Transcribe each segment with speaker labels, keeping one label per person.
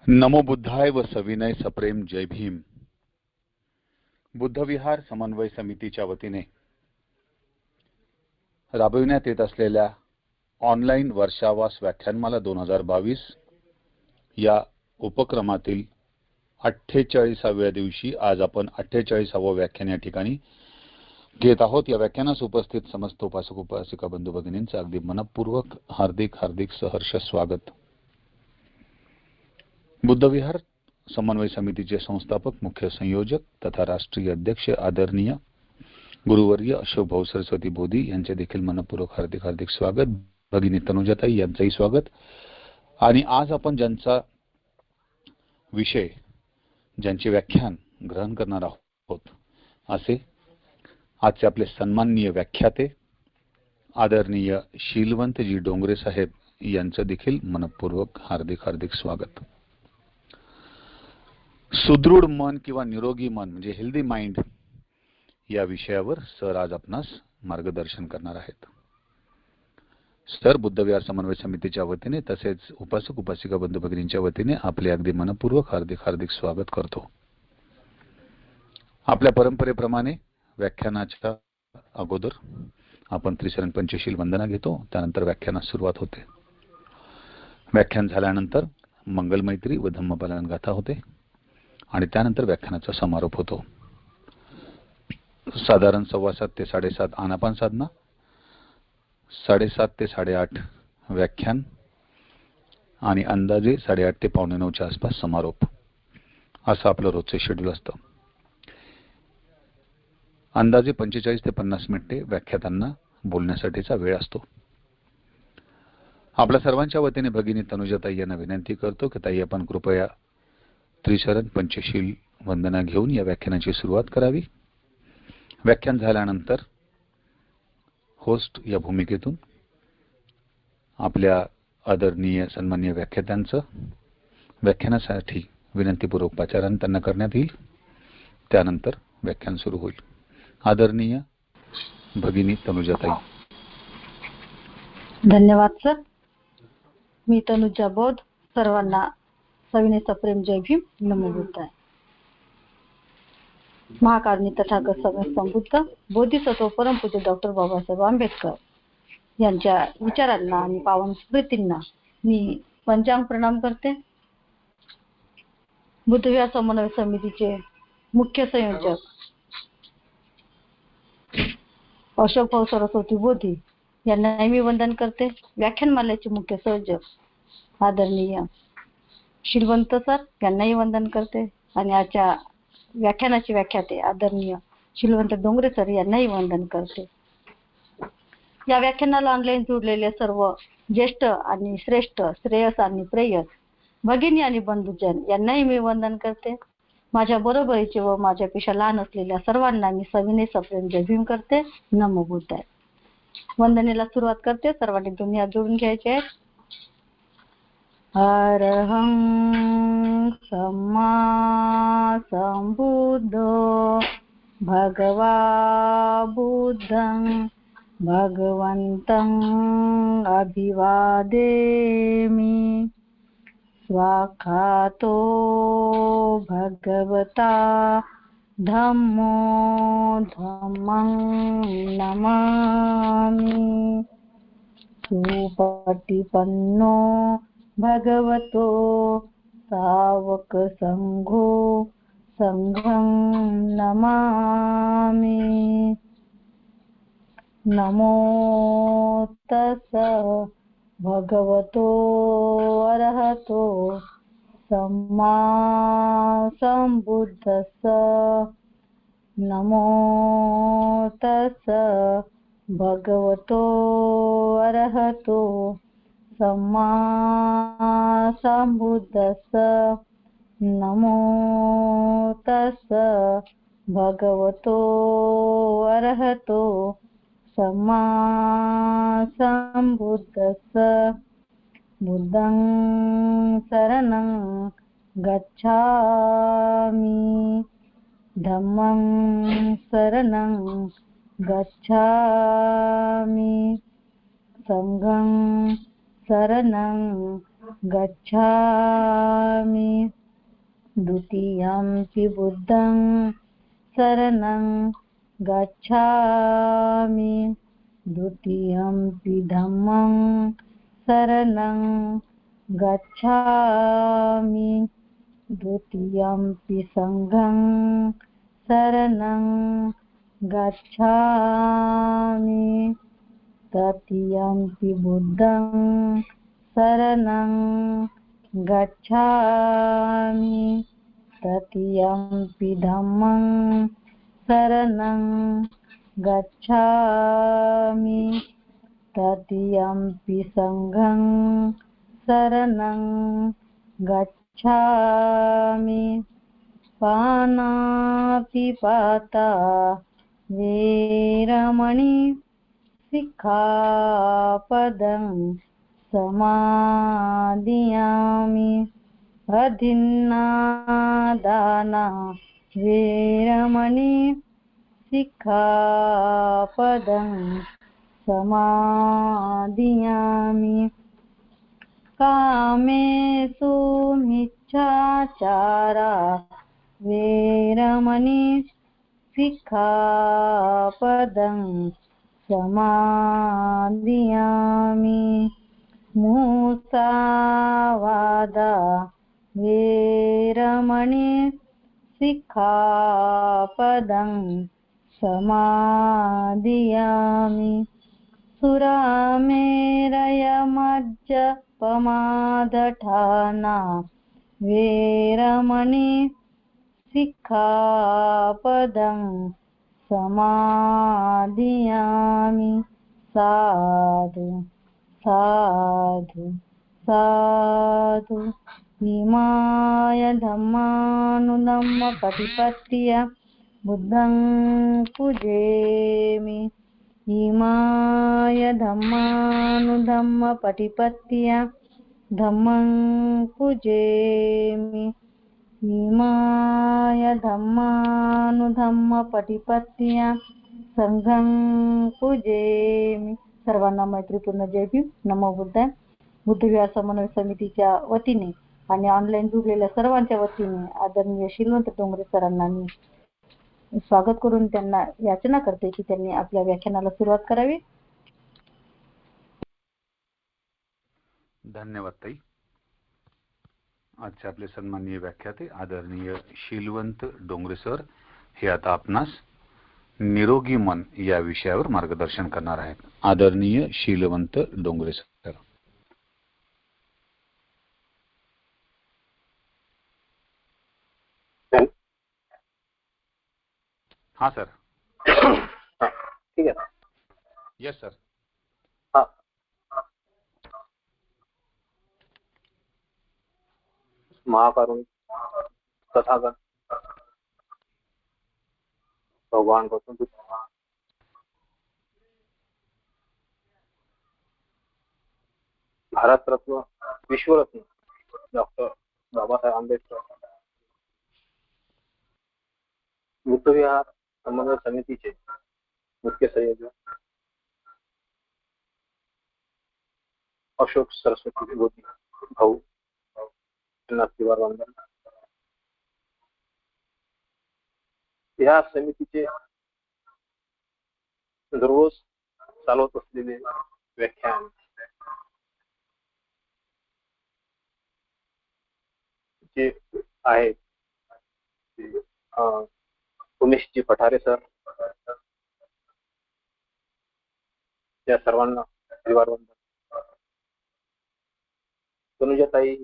Speaker 1: नमो बुद्धाय व सविनय सप्रेम जय भीम. बुद्धविहार समन्वय समितीच्या वतीने राबविण्यात येत असलेल्या ऑनलाईन वर्षावास व्याख्यानमाला 2022 या उपक्रमातील 48व्या दिवशी आज आपण 48वे व्याख्यान या ठिकाणी घेत आहोत. या व्याख्यानास उपस्थित समस्त उपासक उपासिका बंधू भगिनींचे अगदी मनपूर्वक हार्दिक सहर्ष स्वागत. बुद्धविहार समन्वय समितीचे संस्थापक, मुख्य संयोजक तथा राष्ट्रीय अध्यक्ष आदरणीय गुरुवर्य अशोक भाऊ सरस्वती बोधी यांचे देखील मनपूर्वक हार्दिक स्वागत. भगिनी तनुजाताई यांचंही स्वागत. आणि आज आपण ज्यांचा विषय, ज्यांचे व्याख्यान ग्रहण करणार आहोत असे आजचे आपले सन्माननीय व्याख्याते आदरणीय शीलवंतजी डोंगरे साहेब यांचं देखील मनपूर्वक हार्दिक स्वागत. सुदृढ मन किंवा निरोगी मन म्हणजे हेल्दी माइंड या विषयावर सर आज आपणास मार्गदर्शन करणार आहेत. सर बुद्धविहार समन्वय समितीच्या वतीने तसेच उपासक उपासिका बंधू भगिनींच्या वतीने आपले अगदी मनपूर्वक हार्दिक स्वागत करतो. आपल्या परंपरेप्रमाणे व्याख्यानाच्या अगोदर आपण त्रिशरण पंचशील वंदना घेतो, त्यानंतर व्याख्यानास सुरुवात होते. व्याख्यान झाल्यानंतर मंगलमैत्री व धम्मपालन गाथा होते आणि त्यानंतर व्याख्यानाचा समारोप होतो. साधारण 7:15 ते 7:30 आनापान साधना, 7:30 ते 8:30 व्याख्यान आणि अंदाजे 8:30 ते 8:45च्या आसपास समारोप, असं आपलं रोजचे शेड्यूल असतं. अंदाजे 45 ते 50 मिनिटे व्याख्यातांना बोलण्यासाठीचा वेळ असतो. आपल्या सर्वांच्या वतीने भगिनी तनुजाताई यांना विनंती करतो की ताई आपण कृपया त्रिशरण पंचशील वंदना घेऊन या व्याख्यानाची सुरुवात करावी. व्याख्यान झाल्यानंतर होस्ट या भूमिकेतून आपल्या आदरणीय सन्माननीय व्याख्यात्यांचं व्याख्यानासाठी विनंतीपूर्वक पाचारण त्यांना करण्यात येईल. त्यानंतर व्याख्यान सुरू होईल. आदरणीय भगिनी तनुजाताई.
Speaker 2: धन्यवाद सर. मी तनुजा बौद्ध. सर्वांना सविनय सप्रेम जय भीम. नमो बुद्धाय. महाकारुणी तथागत समबुद्ध बोधिसत्व परमपूज्य डॉक्टर बाबासाहेब आंबेडकर यांच्या विचारांना आणि पावन स्मृतींना मी पंचांग प्रणाम करते. बुद्धविहार समन्वय समितीचे मुख्य संयोजक अशोक भाऊ सरस्वती बोधी यांनाही मी वंदन करते. व्याख्यानमालेचे मुख्य संयोजक आदरणीय शीलवंत सर यांनाही वंदन करते आणि आजच्या व्याख्यानाचे व्याख्याते आदरणीय शीलवंत डोंगरे सर यांनाही वंदन करते. या व्याख्यानाला ऑनलाईन जोडलेले सर्व ज्येष्ठ आणि श्रेष्ठ, श्रेयस आणि प्रेयस भगिनी आणि बंधुजन यांनाही मी वंदन करते. माझ्या बरोबरीचे व माझ्यापेक्षा लहान असलेल्या सर्वांना मी सविनय सप्रेम जय भीम करते. नमो बुद्धाय. वंदनेला सुरुवात करते. सर्वांनी दोन्ही हात जोडून घ्यायचे आहेत. अरहं सम्मा संबुद्धो भगवा बुद्धं भगवन्तं अभिवादेमि. स्वाखातो भगवता धम्मो धम्मं नमामि. सुपटिपन्नो भगवतो सावक संघो संघं नमामि. नमो तस्स भगवतो अरहतो सम्मा संबुद्धस्स. नमो तस्स भगवतो अरहतो सम्मा संबुद्धस्स. नमो तस्स भगवतो अरहतो सम्मा संबुद्धस्स. बुद्धं शरणं गच्छामि. धम्मं शरणं गच्छामि. संघं शरणं गच्छामि द्वितीयंपि बुद्धं शरणं गच्छामि द्वितीयंपि धम्मं शरणं गच्छामि द्वितीयंपि संघं शरणं गच्छामि तृतीयंपि बुद्धं शरणं गच्छामि तृतीयंपि धम्मं शरणं गच्छामि तृतीयंपि संघं शरणं गच्छामि पानातिपाता वेरमणि सिक्खापदं समादियामि अदिन्नादाना वेरमणि सिक्खापदं समादियामि कामेषु मिच्छाचारा वेरमणि सिक्खापदं समादियामि मुसावादा वेरमणि सिक्खापदं समादियामि सुरामेरयमज्जपमादठाना वेरमणि सिक्खापदं समादियामि साधु साधु साधु इमाय धम्मानुधम्म पटिपत्य बुद्धं पूजेमि इमाय धम्मानुधम्म पटिपत्य धम्मं पूजेमि इमाय धम्मानुधम्म पटिपत्य संघं पूजेमि. सर्वांना मैत्रीपूर्ण जय भीम. नमो बुद्धाय. बुद्धविहार समन्वय समितीच्या वतीने आणि ऑनलाईन जुळलेल्या सर्वांच्या वतीने आदरणीय शीलवंत डोंगरे सरांना मी स्वागत करून त्यांना याचना करते की त्यांनी आपल्या व्याख्यानाला सुरुवात करावी.
Speaker 1: धन्यवाद ताई. आजचे आपले सन्माननीय व्याख्याते आदरणीय शीलवंत डोंगरे सर हे आता आपणास निरोगी मन या विषयावर मार्गदर्शन करणार आहेत. आदरणीय शीलवंत डोंगरे सर. हाँ सर.
Speaker 3: ठीक है.
Speaker 1: Yes sir.
Speaker 3: हाँ. महाकारुण तथागत भगवान गौतम बुद्ध भारत रत्न विश्वरत्न डॉक्टर बाबासाहेब आंबेडकर बुद्धविहार समन्वय समितीचे मुख्य संयोजक अशोक सरस्वती बोधी भाऊ यांना त्रिवार वंदन. या समितीचे दररोज चालवत असलेले व्याख्यान जे आहेत उमेशजी पठारे सर, त्या सर्वांना त्रिवार वंदन. तनुजाताई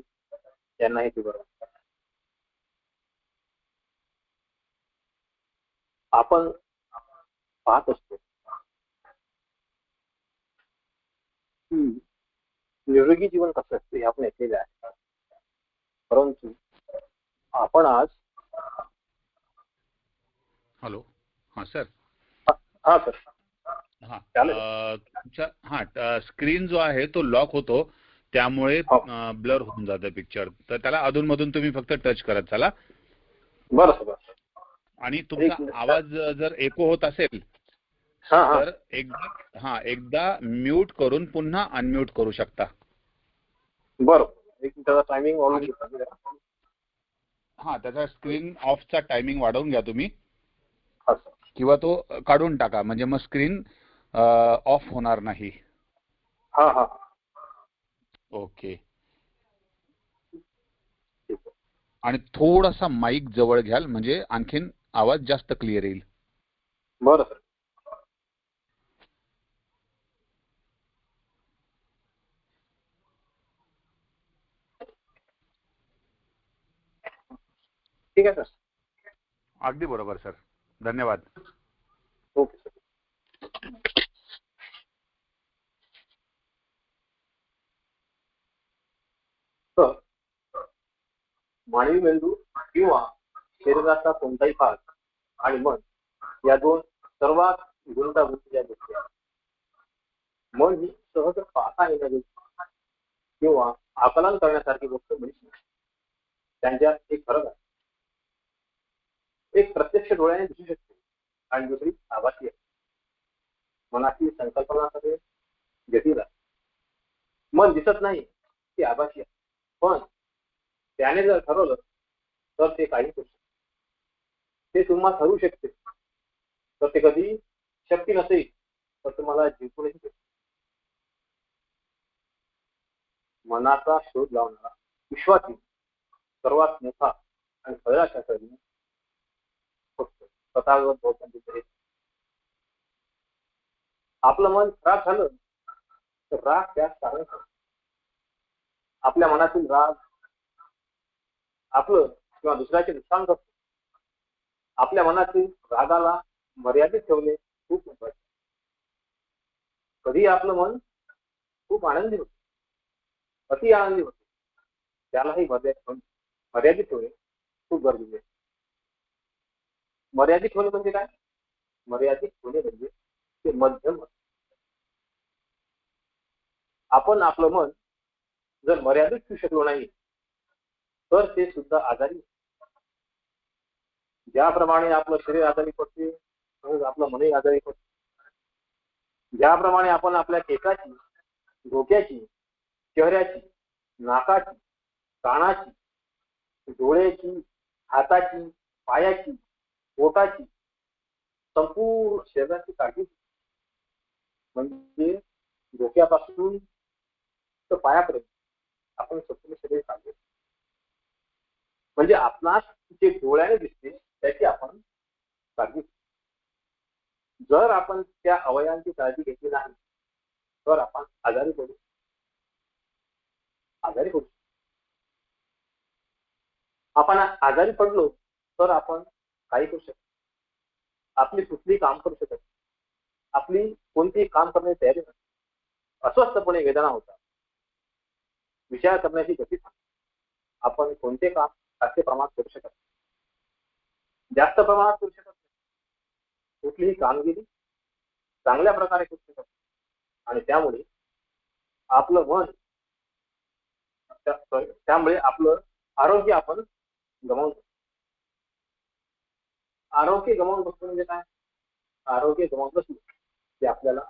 Speaker 3: यांनाही त्रिवार वंदन. आपण पाहत असतो निरोगी जीवन कसं असतं हे आपण ऐकलेलं आहे, परंतु आपण आज
Speaker 1: हॅलो. हाँ सर.
Speaker 3: हा सर.
Speaker 1: हाँ तुमचा स्क्रीन जो आहे तो लॉक होतो, त्यामुळे ब्लर होऊन जातं पिक्चर. तर त्याला अधूनमधून तुम्ही फक्त टच करत चला.
Speaker 3: बरं सर.
Speaker 1: आणि तुमचा आवाज जर एको होत असेल तर एकदा म्यूट करून पुन्हा अनम्यूट करू शकता.
Speaker 3: बरं. एक मिनिटाचा टायमिंग वाढवून
Speaker 1: आणि
Speaker 3: घेतला मी जरा.
Speaker 1: हा, त्याचा स्क्रीन ऑफचा टायमिंग वाढवून घ्या तुम्ही,
Speaker 3: हा सर.
Speaker 1: किंवा तो काढून टाका, म्हणजे मग स्क्रीन ऑफ होणार नाही.
Speaker 3: हा हा
Speaker 1: ओके.
Speaker 3: ठीक आहे.
Speaker 1: आणि थोडासा माईक जवळ घ्याल म्हणजे आणखीन आवाज जास्त क्लिअर येईल.
Speaker 3: बरं सर. ठीक आहे सर.
Speaker 1: अगदी बरोबर सर, धन्यवाद.
Speaker 3: Okay sir. तर मानवी मेंदू किंवा शरीराचा कोणताही भाग आणि मन या दोन सर्वात गुंतागुंतीच्या गोष्टी आहेत. मन ही सहज पाहता येणारी किंवा आकलन करण्यासारखी गोष्ट म्हणजे त्यांच्यात एक फरक आहे. एक प्रत्यक्ष डोळ्याने दिसू शकते आणि दुसरी आभासी आहे. मनाची संकल्पना सगळे जटिल आहे. मन दिसत नाही, ती आभासी आहे. पण त्याने जर ठरवलं तर ते काही करू शकते. ते तुम्हाला ठरवू शकते, तर ते कधी शक्ती नसेल तर तुम्हाला जिंकूनही देते. मनाचा शोध लावणारा विश्वातील सर्वात मोठा आणि खरा शास्त्रज्ञ फक्त तथागत गौतम बुद्ध आहेत. आपलं मन खराब झालं तर राग त्यास कारण ठरतो. आपल्या मनातील राग आपलं किंवा दुसऱ्याचे नुकसान करतो. आपल्या मनातील रागाला मर्यादित ठेवणे खूप महत्वाचे. कधी आपलं मन खूप आनंदी होते, अति आनंदी होते, त्यालाही मर्यादित ठेवणे खूप गरजेचे आहे. मर्यादित होणे म्हणजे काय? मर्यादित होणे म्हणजे ते मध्यम. आपण आपलं मन जर मर्यादित ठेवू शकलो नाही तर ते सुद्धा आजारी. ज्याप्रमाणे आपलं शरीर आजारी पडते तसंच आपलं मनही आजारी पडते. ज्याप्रमाणे आपण आपल्या केसाची, डोक्याची, चेहऱ्याची, नाकाची, कानाची, डोळ्याची, हाताची, पायाची, पोटाची, संपूर्ण शरीराची काळजी, म्हणजे डोक्यापासून तर पायापर्यंत आपण संपूर्ण शरीर काळजी. म्हणजे आपणास जे डोळ्याने दिसते त्याची आपण काळजी. जर आपण त्या अवयवांची काळजी घेतली नाही तर आपण आजारी पडू. आपण आजारी पडलो तर आपण काही करू शकतो. आपली कुठली काम करू शकत, आपली कोणतीही काम करण्याची तयारी नाही. अस्वस्थपणे वेदना होतात, विचार करण्याची गती थांबते. आपण कोणते काम जास्त प्रमाणात करू शकत, जास्त प्रमाणात करू शकत नाही. कुठलीही कामगिरी चांगल्या प्रकारे करू शकत आणि त्यामुळे आपलं मन, त्यामुळे आपलं आरोग्य आपण गमावतो. आरोग्य गमावून बसतो म्हणजे काय? आरोग्य गमावून बसलो की आपल्याला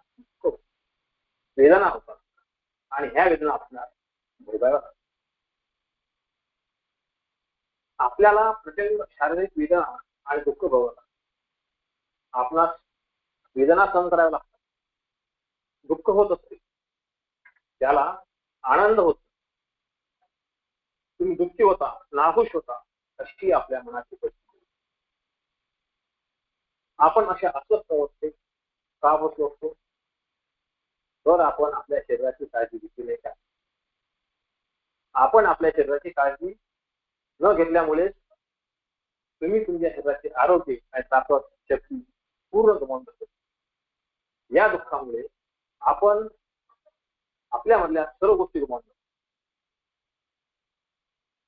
Speaker 3: वेदना होतात आणि ह्या वेदना आपल्याला भोगाव्या लागतात. आपल्याला प्रचंड शारीरिक वेदना आणि दुःख भोगावं लागतं. आपणास वेदना सहन कराव्या लागतात, दुःख होत असते, त्याला आनंद होतो. तुम्ही दुःखी होता, नाखुश होता, अशी आपल्या मनाची परिस्थिती. आपण अशा अस्वस्थ अवस्थेत का बसलो असतो? तर आपण आपल्या शरीराची काळजी घेतली नाही का? आपण आपल्या शरीराची काळजी न घेतल्यामुळे तुम्ही तुमच्या शरीराचे आरोग्य आणि ताकद, शक्ती पूर्ण गमावून बसतो. या दुःखामुळे आपण आपल्यामधल्या सर्व गोष्टी गमावून.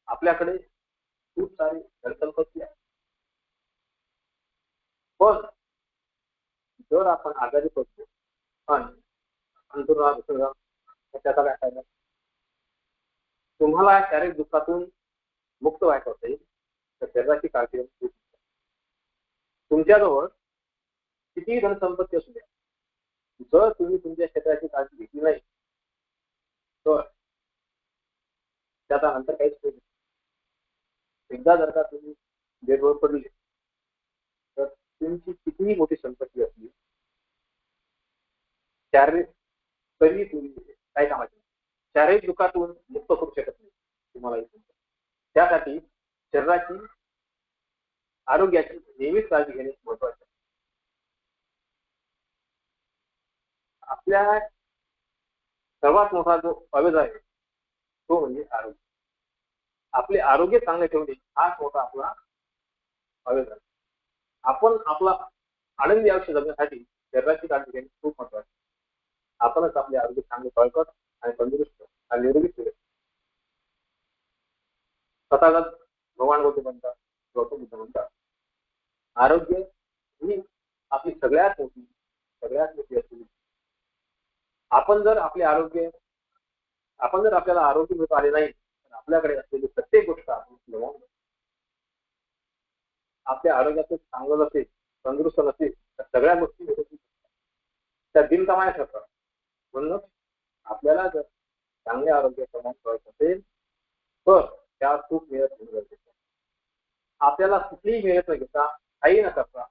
Speaker 3: आपल्याकडे खूप सारी धनसंपत्ती आहे, पण जर आपण आजारी पडतो आणि अंतरुणात त्याचा काय फायदा? तुम्हाला शारीरिक दुःखातून मुक्त व्हायचं असेल तर शरीराची काळजी घेऊ. तुमच्याजवळ कितीही धनसंपत्ती असू द्या, जर तुम्ही तुमच्या शरीराची काळजी घेतली नाही तर त्याचा नंतर काहीच होईल. एकदा जर का तुम्ही बेडवर पडले तर तुमची कितीही मोठी संपत्ती असली शारीरिक तरी तुम्ही काय कामाची शारीरिक दुःखातून मुक्त करू शकत नाही तुम्हाला. त्यासाठी शरीराची आरोग्याची नेहमीच काळजी घेणे महत्वाचे आहे. आपल्या सर्वात मोठा जो अवयव आहे तो म्हणजे आरोग्य. आपले आरोग्य चांगले ठेवणे हाच मोठा आपला अवयव आहे. आपण आपला आनंदी आयुष्य जगण्यासाठी शरीराची काळजी घेणे खूप महत्वाचे. आपणच आपले आरोग्य चांगले बळकट आणि तंदुरुस्त आणि निरोगी ठेवले. स्वतःलाच भगवान गौतम म्हणतात, गौतम बुद्ध म्हणतात, आरोग्य ही आपली सगळ्यात मोठी असलेली. आपण जर आपल्याला आरोग्य मिळत आले नाही तर आपल्याकडे असलेली प्रत्येक गोष्ट आपण गमावून बसतो. आपल्या आरोग्याचं चांगलं नसेल, तंदुरुस्त नसेल तर सगळ्या गोष्टी त्या बिनकामाने ठरतात. म्हणून आपल्याला जर चांगले आरोग्य प्रमाण करायचं असेल तर त्यावर खूप मेहनत घेणं गरजेचं आहे. आपल्याला कुठलीही मेहनत न घेता काही न करता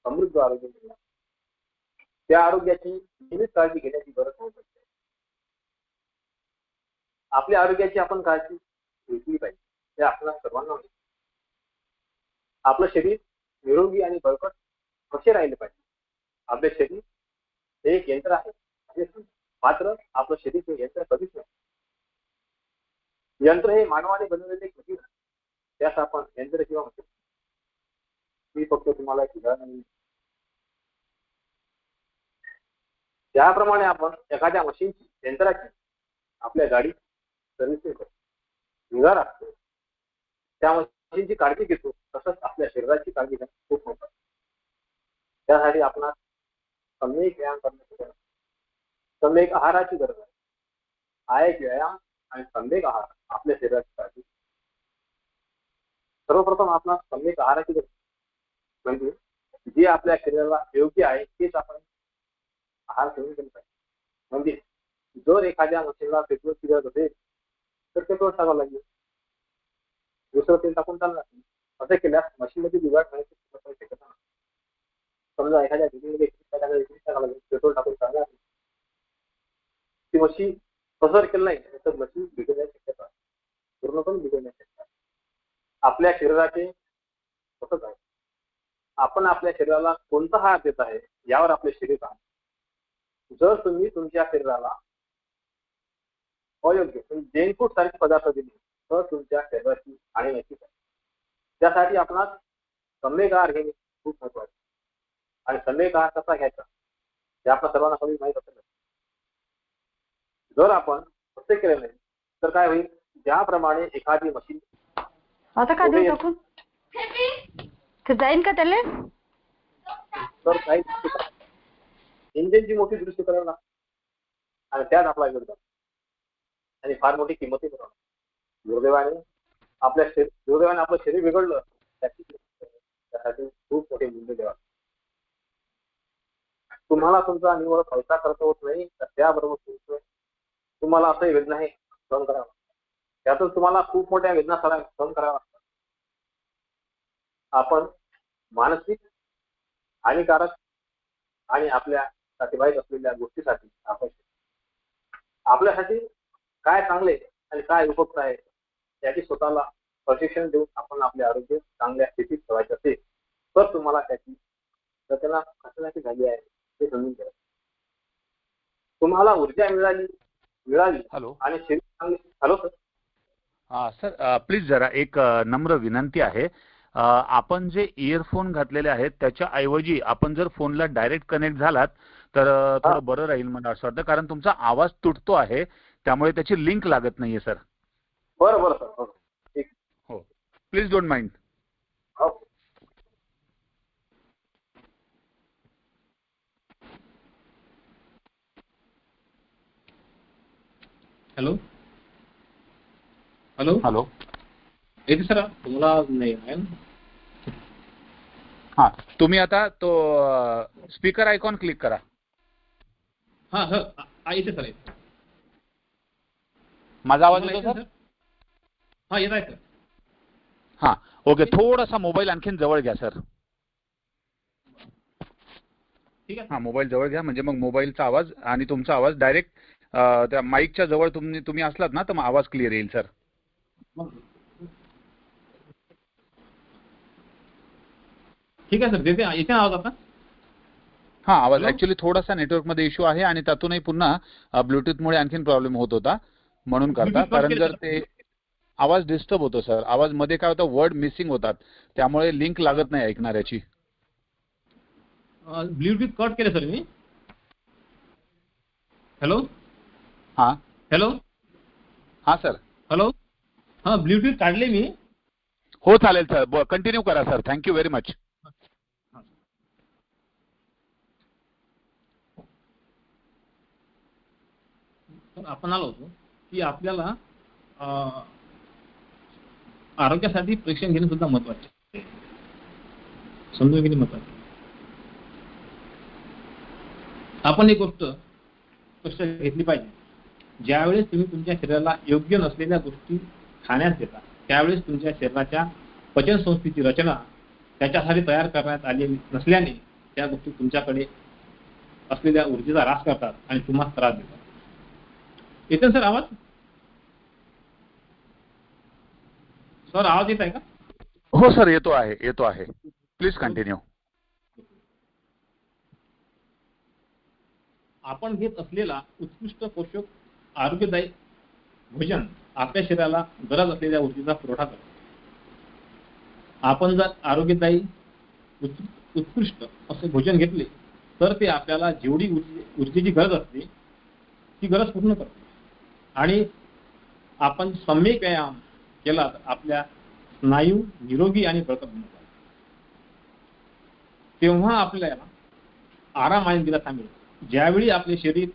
Speaker 3: समृद्ध आरोग्य मिळणार. त्या आरोग्याची नेहमीच काळजी घेण्याची गरज होत असते. आपल्या आरोग्याची आपण काळजी घेतली पाहिजे हे आपल्याला सर्वांना माहिती. आपलं शरीर निरोगी आणि बळकट कसे राहिले पाहिजे. आपले शरीर हे एक यंत्र आहे, मात्र आपलं शरीर हे यंत्र कधीच नाही. यंत्र हे मानवाने बनवलेले एक मशीन आहे. त्यास आपण यंत्र किंवा मशीन. मी फक्त तुम्हाला एक उदाहरण. त्याप्रमाणे आपण एखाद्या मशीनची यंत्राची आपल्या गाडी सर्व्हिसिंग करतो, निगा राखतो, त्या मशीनची काळजी घेतो. तसंच आपल्या शरीराची काळजी घेणं खूप महत्त्वाचं. त्यासाठी आपणास सम्यक व्यायाम करण्याची गरज आहे. सम्यक आहाराची गरज आहे. आयक व्यायाम आणि सम्यक आहार आपल्या शरीराची काळजी. सर्वप्रथम आपणास सम्यक आहाराची गरज म्हणजे जे आपल्या शरीराला योग्य आहे तेच आपण आहार सेवन केले पाहिजे. म्हणजे जर एखाद्या मशीनला पेट्रोलची गरज असेल तर पेट्रोल टाकावं लागेल, दुसरं तेल टाकून चालणार नाही. असं केल्यास मशीनमध्ये बिघाड होण्याची शक्यता नाही. समजा एखाद्या बिल्डिंगमध्ये पेट्रोल टाकून चालणार नाही, ती मशीन कसर केलं नाही तर मशीन बिघडण्याची शक्यता आहे, पूर्णपणे बिघडण्याची शक्यता आहे. आपल्या शरीराचे तसंच आहे. आपण आपल्या शरीराला कोणता आहार देत आहे यावर आपले शरीर आहे. जर तुम्ही तुमच्या शरीराला अयोग्य जंक फूड सारखे पदार्थ दिले तर तुमच्या शरीराची हानी नक्कीच आहे. त्यासाठी आपणास सम्यक आहार घेणे खूप महत्वाचे. आणि सम्यक आहार कसा घ्यायचा हे आपल्या सर्वांना कमी माहीत असेल. जर आपण तसे केले नाही तर काय होईल, ज्याप्रमाणे एखादी मशीन
Speaker 2: आता काय देऊ टाकून ते जाईन का त्याला,
Speaker 3: तर काही इंजिनची मोठी दुरुस्ती करावी लागते आणि त्यात आपला वेळ जातो आणि फार मोठी किंमतही बनवणार. दुर्दैवाने आपलं शरीर बिघडलं त्यासाठी खूप मोठे मूल्य द्यावं. तुम्हाला तुमचा निवड पैसा खर्च होत नाही तर त्याबरोबर तुम्हाला असंही वेदना हे सहन करावं लागतं. त्यातून तुम्हाला खूप मोठ्या वेदना सहन कराव्या लागतात. आपण मानसिक हानिकारक आणि आपल्यासाठी वाईट असलेल्या गोष्टीसाठी आपण आपल्यासाठी काय चांगले आणि काय उपयुक्त आहे त्याची स्वतःला प्रशिक्षण देऊन आपण आपले आरोग्य चांगल्या स्थितीत ठेवायचे असेल तर तुम्हाला त्याची रचना कशासाठी झाली आहे ते समजून घ्या. तुम्हाला ऊर्जा मिळाली
Speaker 1: हॅलो
Speaker 3: आणि शरीर चांगले. Hello sir.
Speaker 1: हा सर, प्लीज जरा एक नम्र विनंती आहे. आपण जे इयरफोन घातलेले आहेत त्याच्या ऐवजी आपण जर फोनला डायरेक्ट कनेक्ट झालात तर थोडं बरं राहील मला असं वाटतं, कारण तुमचा आवाज तुटतो आहे त्यामुळे त्याची लिंक लागत नाहीये सर.
Speaker 3: बरं बरं सर. ठीक.
Speaker 1: हो, प्लीज डोंट माइंड.
Speaker 3: हो.
Speaker 4: Hello hello
Speaker 1: hello.
Speaker 4: येते सर तुम्हाला नाही आहे ना.
Speaker 1: हा, तुम्ही आता तो स्पीकर आयकॉन क्लिक करा.
Speaker 4: हां सर येते सर येते.
Speaker 1: माझा आवाज
Speaker 4: तुम्हाला
Speaker 1: येतो
Speaker 4: येतंय
Speaker 1: सर?
Speaker 4: सर? हा, येत आहे सर.
Speaker 1: हां, ओके. थोडासा मोबाईल आणखीन जवळ घ्या सर.
Speaker 4: ठीक आहे.
Speaker 1: हां, मोबाईल जवळ घ्या, म्हणजे मग मोबाईलचा आवाज आणि तुमचा आवाज डायरेक्ट त्या माईकच्या जवळ तुम्ही असलात ना, तर मग आवाज क्लिअर येईल सर.
Speaker 4: ठीक आहे सर, देते. येते ना आवाज आता?
Speaker 1: हां, आवाज
Speaker 4: हॅलो?
Speaker 1: ऍक्च्युली थोडासा नेटवर्कमध्ये इश्यू आहे आणि त्यातूनही पुन्हा ब्लूटूथमुळे आणखीन प्रॉब्लेम होत होता म्हणून करता.
Speaker 4: ब्लूटूथ कट
Speaker 1: कारण
Speaker 4: केलं
Speaker 1: जर
Speaker 4: सर.
Speaker 1: ते आवाज डिस्टर्ब होतो सर. आवाज मध्ये काय होतं, वर्ड मिसिंग होतात, त्यामुळे लिंक लागत नाही ऐकणाऱ्याची.
Speaker 4: ब्लूटूथ कट केले सर मी. हॅलो?
Speaker 1: हां
Speaker 4: हॅलो?
Speaker 1: हां सर.
Speaker 4: हॅलो? हा, ब्लूटूथ काढले मी.
Speaker 1: हो चालेल सर, कंटिन्यू करा सर. Thank you very much.
Speaker 4: हा. तर आपण आलो होतो की आपल्याला आरोग्यासाठी परीक्षण घेणे सुद्धा महत्वाचे आहे. समजून घेणे महत्वाचे. आपण एक गोष्ट स्पष्ट घेतली पाहिजे. ज्यावेळेस तुम्ही तुमच्या शरीराला योग्य नसलेल्या गोष्टी खाण्यास देता, त्यावेळेस तुमच्या शरीराच्या पचन संस्थेची रचना त्याच्यासाठी तयार करण्यात आलेली नसल्याने त्या गोष्टी तुमच्याकडे असलेल्या ऊर्जेचा ऱ्हास करतात आणि तुम्हाला त्रास देतात. येतो सर आवाज? सर आवाज येत आहे का?
Speaker 1: हो सर, येतो आहे. Please continue.
Speaker 4: आपण घेत असलेला उत्कृष्ट पोषक आरोग्यदायी भोजन आपल्या शरीराला गरज असलेल्या ऊर्जेचा पुरवठा करतो. आपण जर आरोग्यदायी उत्कृष्ट असे भोजन घेतले तर ते आपल्याला जेवढी ऊर्जेची गरज असते ती गरज पूर्ण करते. आणि आपण सम्यक व्यायाम केला तर आपल्या स्नायू निरोगी आणि बळकट बनतात. तेव्हा आपल्याला आराम आणि दिलासा मिळतो. ज्यावेळी आपले शरीर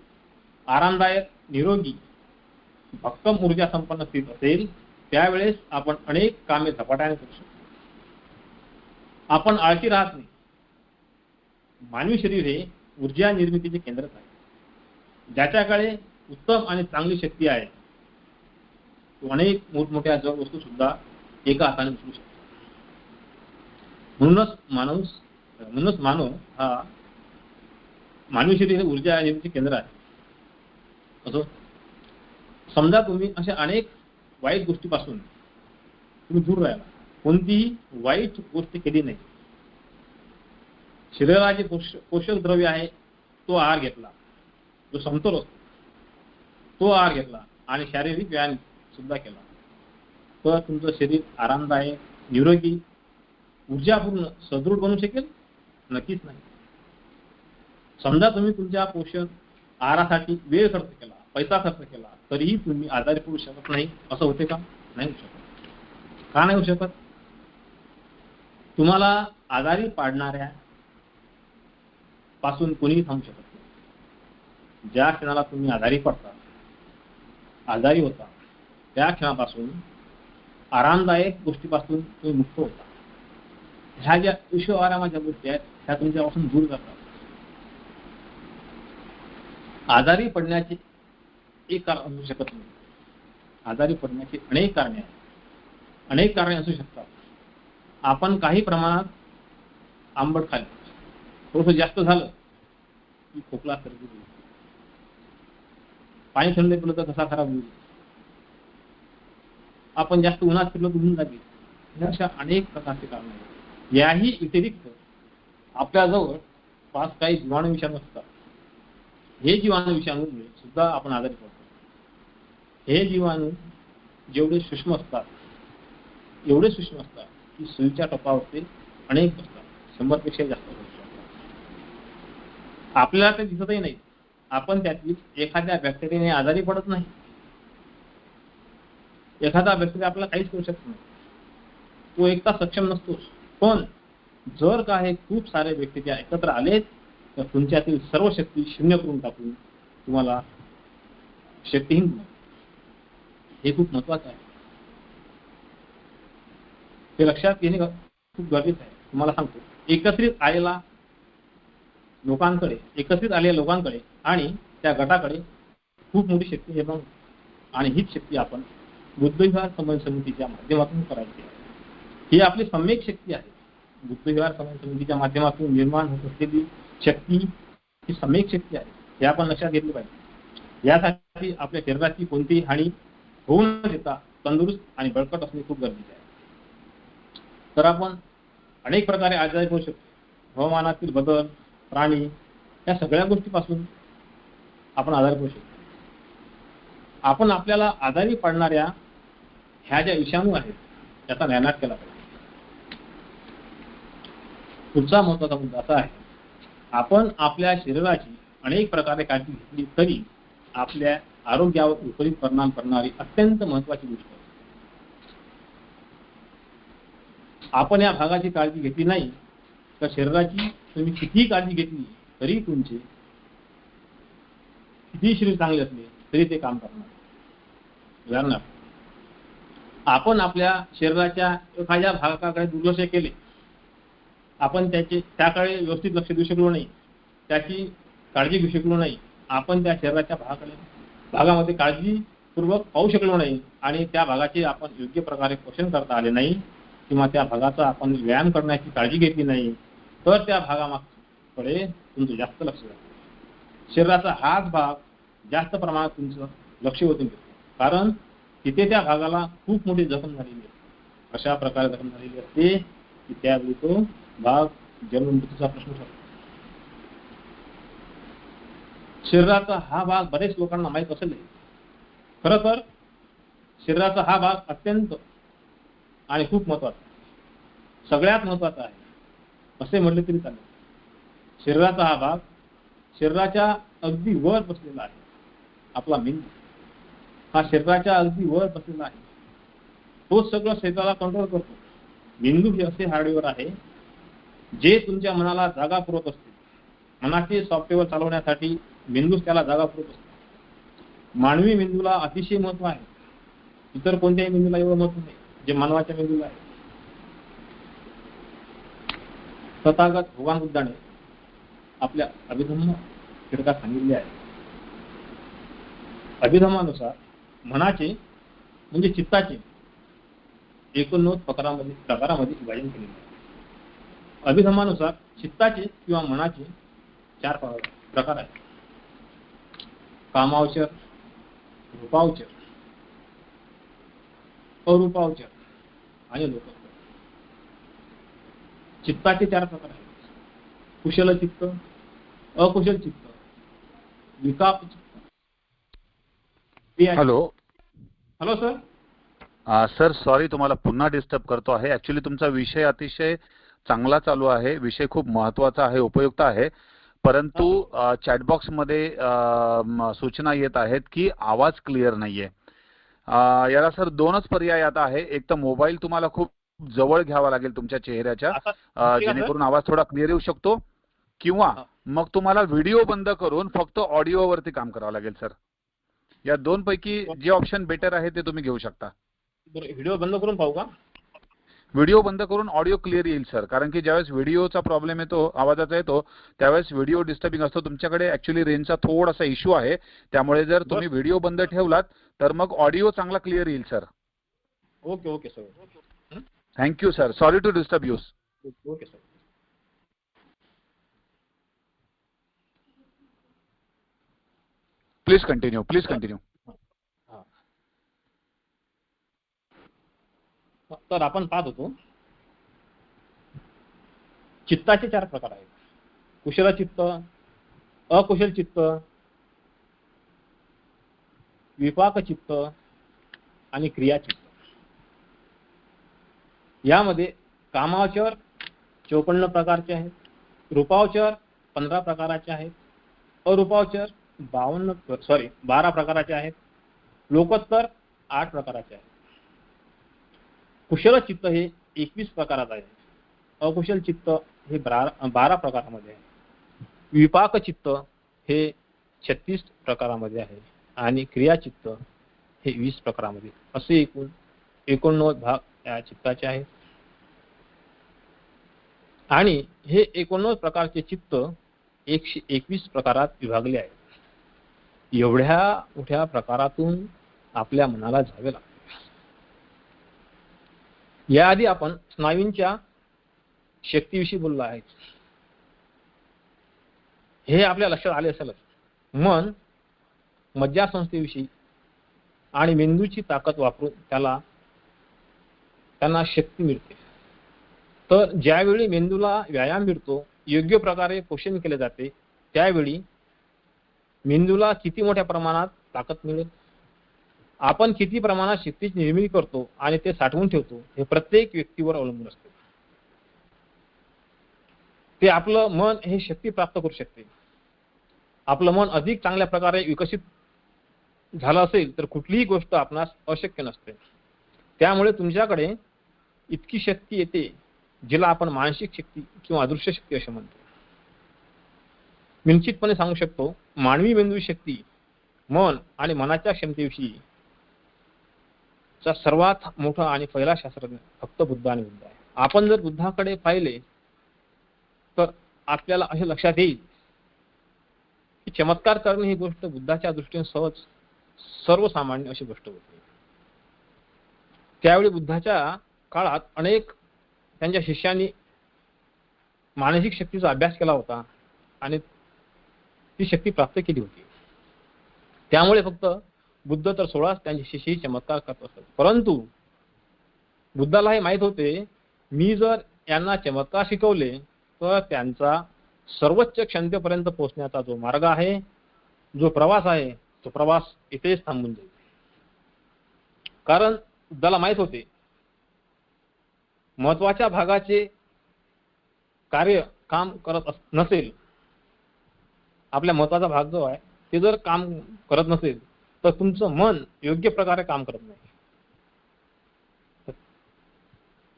Speaker 4: आरामदायक, निरोगी, भक्कम ऊर्जा संपन्न स्थित असेल त्यावेळेस आपण अनेक कामे झपाट्याने करू शकतो. आपण आळशी राहत नाही. मानवी शरीर हे ऊर्जा निर्मितीचे केंद्रच आहे. ज्याच्याकडे उत्तम आणि चांगली शक्ती आहे तो अनेक मोठमोठ्या जड वस्तू सुद्धा एका हाताने उचलू शकतो. म्हणूनच मानव हा मानवी शरीर हे ऊर्जा निर्मितीचे केंद्र आहे. असो, समजा तुम्ही अशा अनेक वाईट गोष्टीपासून तुम्ही दूर राहिला, कोणतीही वाईट गोष्ट केली नाही, शरीराचे पोषक द्रव्य आहे तो आहार घेतला, जो समतोल असतो तो आहार घेतला आणि शारीरिक व्यायाम सुद्धा केला तर तुमचं शरीर आरामदायक, निरोगी, ऊर्जापूर्ण, सदृढ बनू शकेल? नक्कीच नाही. समजा तुम्ही तुमच्या पोषण आहारासाठी वेळ खर्च केला, पैसा खर्च केला, तरीही तुम्ही आजारी पडू शकत नाही, असं होते का? नाही होऊ शकत. का नाही होऊ शकत? तुम्हाला आजारी पाडणाऱ्या पासून कोणीही थांबू शकत नाही. ज्या क्षणाला तुम्ही आजारी पडता, आजारी होता, त्या क्षणापासून आरामदायक गोष्टीपासून तुम्ही मुक्त होता. ह्या ज्या विश्व आरामाच्या गोष्टी आहेत ह्या तुमच्यापासून दूर जातात. आजारी पडण्याचे एक कारण असू शकत नाही. आजारी पडण्याची अनेक कारणे आहेत. अनेक कारणे असू शकतात. आपण काही प्रमाणात आंबट खाल्ले, थोडंसं जास्त झालं की खोकला, सर्दी होईल, पाणी थंड पिलं तर घसा खराब होईल, आपण जास्त उन्हात फिरलो तर ऊन लागेल. अशा अनेक प्रकारचे कारण आहेत. याही व्यतिरिक्त आपल्याजवळ काही जीवाणू विषाणू असतात. हे जीवाणू विषाणूमुळे सुद्धा आपण आजारी पडतो. हे जीवाणू जेवढे सूक्ष्म असतात एवढे सूक्ष्म असतात की सुईच्या टोकावरती अनेक असतात, 100 पेक्षा जास्त असू शकतात. आपल्याला ते दिसतही नाही. आपण त्यातील एखाद्या बॅक्टेरियाने आजारी पडत नाही. एखादा बॅक्टेरिया आपल्याला काहीच करू शकत नाही. तो एकटा सक्षम नसतोच. पण जर का हे खूप सारे बॅक्टेरिया एकत्र आलेत तर तुमच्यातील सर्व शक्ती शून्य करून टाकून तुम्हाला शक्तीहीन बनवतात. हे खूप महत्वाचं आहे. ते लक्षात घेणे खूप गरजेचं आहे. तुम्हाला सांगतो, एकत्रित आलेल्या लोकांकडे आणि त्या गटाकडे खूप मोठी शक्ती निर्माण होते. आणि हीच शक्ती आपण बुद्धविहार समन्वय समितीच्या माध्यमातून करायची आहे. ही आपली सम्यक शक्ती आहे. बुद्धविहार समन्वय समितीच्या माध्यमातून निर्माण होत असलेली शक्ती ही सम्यक शक्ती आहे. हे आपण लक्षात घेतलं पाहिजे. यासाठी आपल्या शरीराची कोणतीही हानी होऊ न देता तंदुरुस्त आणि बळकट असणे खूप गरजेचे आहे. तर आपण अनेक प्रकारे आजारी पडू शकतो. हवामानातील बदल, प्राणी, या सगळ्या गोष्टीपासून आपण आजारी पडू शकतो. आपण आपल्याला आजारी पडणाऱ्या ह्या ज्या विषाणू आहेत त्याचा नायनाट केला पाहिजे. पुढचा महत्वाचा मुद्दा असा आहे, आपण आपल्या शरीराची अनेक प्रकारे काळजी घेतली तरी आपल्या आरोग्यावर विपरीत परिणाम करणारी अत्यंत महत्वाची गोष्ट आहे. आपण या भागाची काळजी घेतली नाही तर शरीराची तुम्ही कितीही काळजी घेतली तरी तुमचे कितीही शरीर चांगले असले तरी ते काम करणार. उदाहरणार्थ, आपण आपल्या शरीराच्या एखाद्या भागाकडे दुर्लक्ष केले, आपण त्याकडे व्यवस्थित लक्ष देऊ शकलो नाही, त्याची काळजी घेऊ शकलो नाही, आपण त्या शरीराच्या भागामध्ये काळजीपूर्वक पाहू शकलो नाही आणि त्या भागाचे आपण योग्य प्रकारे पोषण करता आले नाही किंवा त्या भागाचा आपण व्यायाम करण्याची काळजी घेतली नाही तर त्या भागाकडे तुमचं जास्त लक्ष जातं. शरीराचा हाच भाग जास्त प्रमाणात तुमचं लक्ष ओतून घेतो, कारण तिथे त्या भागाला खूप मोठी जखम झालेली आहे. अशा प्रकारे जखम झालेली असते की त्यावेळी तो भाग जन्म मृत्यूचा प्रश्न ठरतो. शरीराचा हा भाग बरेच लोकांना माहीत असेल. खरं तर शरीराचा हा भाग अत्यंत आणि खूप महत्वाचा आहे, सगळ्यात महत्वाचा आहे असे म्हटले तरी चालेल. शरीराचा हा भाग शरीराच्या अगदी वर बसलेला आहे. आपला मेंदू हा शरीराच्या अगदी वर बसलेला आहे. तो सगळं शरीराला कंट्रोल करतो. मेंदू हे असे हार्डवेअर आहे जे तुमच्या मनाला जागा पुरवत असते. मनाचे सॉफ्टवेअर चालवण्यासाठी मेंदूच त्याला जागा पुरवत असतो. मानवी मेंदूला अतिशय महत्व आहे. इतर कोणत्याही मेंदूला एवढं महत्व नाही जे मानवाच्या मेंदूला आहे. तथागत भगवान बुद्धाने आपल्या अभिधम्म खिडकात सांगितले आहे. अभिधम्मानुसार मनाचे म्हणजे चित्ताचे 89 प्रकारामध्ये विभाजन केलेले आहे. अभिधम्मानुसार चित्ताचे किंवा मनाचे 4 प्रकार आहेत: कामावचर, रूपावचर, अरूपावचर आणि लोकोत्तर. चित्ताचे 4 प्रकार आहेत: कुशल चित्त, अकुशल चित्त, विकाप चित्त. Hello sir.
Speaker 1: सर सॉरी, तुम्हाला पुन्हा डिस्टर्ब करतो आहे. ऍक्च्युली तुमचा विषय अतिशय चांगला चालू आहे, विषय खूप महत्वाचा आहे, उपयुक्त आहे, परंतु चॅटबॉक्स मध्ये सूचना येत आहेत की आवाज क्लिअर नाहीये. याला सर 2च पर्याय आता आहे. एक तर मोबाईल तुम्हाला खूप जवळ घ्यावा लागेल तुमच्या चेहऱ्याच्या, जेणेकरून आवाज थोडा क्लिअर येऊ शकतो, किंवा मग तुम्हाला व्हिडिओ बंद करून फक्त ऑडिओ वरती काम करावं लागेल सर. या 2 पैकी जे ऑप्शन बेटर आहे ते तुम्ही घेऊ शकता.
Speaker 4: व्हिडिओ बंद करून पाहू का?
Speaker 1: व्हिडिओ बंद करून ऑडिओ क्लिअर येईल सर, कारण की ज्यावेळेस व्हिडिओचा प्रॉब्लेम येतो, आवाजाचा येतो, त्यावेळेस व्हिडिओ डिस्टर्बिंग असतो. तुमच्याकडे ऍक्च्युली रेंजचा थोडासा इश्यू आहे, त्यामुळे जर तुम्ही व्हिडिओ बंद ठेवलात तर मग ऑडिओ चांगला क्लिअर येईल sir.
Speaker 4: Okay okay sir.
Speaker 1: Thank you sir. Sorry to disturb you.
Speaker 4: Okay sir.
Speaker 1: Please continue, please continue.
Speaker 4: तर आपण पाहत होतो चित्ताचे 4 प्रकार आहेत: कुशल चित्त, अकुशल चित्त, विपाक चित्त आणि क्रिया चित्त. यामध्ये कामावचर 54 प्रकारचे आहेत, रूपावचर 15 प्रकाराचे आहेत, अरूपावचर 12 प्रकाराचे आहेत, लोकोत्तर 8 प्रकाराचे आहेत. कुशल चित्त हे 21 प्रकारात आहे, अकुशल चित्त हे 12 प्रकारामध्ये आहे, विपाक चित्त हे 36 प्रकारामध्ये आहे आणि क्रिया चित्त हे 20 प्रकारामध्ये. असे एकूण 89 भाग या चित्ताचे आहेत. आणि हे 89 प्रकारचे चित्त 121 प्रकारात विभागले आहेत. एवढ्या मोठ्या प्रकारातून आपल्या मनाला जावे लागते. याआधी आपण स्नायूंच्या शक्तीविषयी बोललो आहे. हे आपल्या लक्षात आले असेलच. मन मज्जासंस्थेविषयी आणि मेंदूची ताकद वापरून त्यांना शक्ती मिळते. तर ज्यावेळी मेंदूला व्यायाम मिळतो, योग्य प्रकारे पोषण केले जाते, त्यावेळी मेंदूला किती मोठ्या प्रमाणात ताकद मिळेल, आपण किती प्रमाणात शक्तीची निर्मिती करतो आणि ते साठवून ठेवतो, हे प्रत्येक व्यक्तीवर अवलंबून असते. ते आपलं मन हे शक्ती प्राप्त करू शकते. आपलं मन अधिक चांगल्या प्रकारे विकसित झालं असेल तर कुठलीही गोष्ट आपणास अशक्य नसते. त्यामुळे तुमच्याकडे इतकी शक्ती येते, जिला आपण मानसिक शक्ती किंवा अदृश्य शक्ती असे म्हणतो. मी निश्चितपणे सांगू शकतो, मानवी मेंदू शक्ती, मन आणि मनाच्या क्षमतेविषयी चा सर्वात मोठा आणि पहिला शास्त्रज्ञ फक्त बुद्ध आणि बुद्ध आहे. आपण जर बुद्धाकडे पाहिले तर आपल्याला असे लक्षात येईल की चमत्कार करणे ही गोष्ट बुद्धाच्या दृष्टीने सहज सर्वसामान्य अशी गोष्ट होती. त्यावेळी बुद्धाच्या काळात अनेक त्यांच्या शिष्यांनी मानसिक शक्तीचा अभ्यास केला होता आणि ती शक्ती प्राप्त केली होती. त्यामुळे फक्त बुद्ध तर 16 त्यांचे शिष्यही चमत्कार करत असत. परंतु बुद्धाला हे माहित होते, मी जर यांना चमत्कार शिकवले तर त्यांचा सर्वोच्च क्षमतेपर्यंत पोहोचण्याचा जो मार्ग आहे, जो प्रवास आहे, तो प्रवास इथेच थांबून जाईल. कारण बुद्धाला माहित होते, महत्वाच्या भागाचे कार्य काम करत नसेल, आपल्या महत्वाचा भाग जो आहे ते जर काम करत नसेल तर तुमचं मन योग्य प्रकारे काम करत नाही,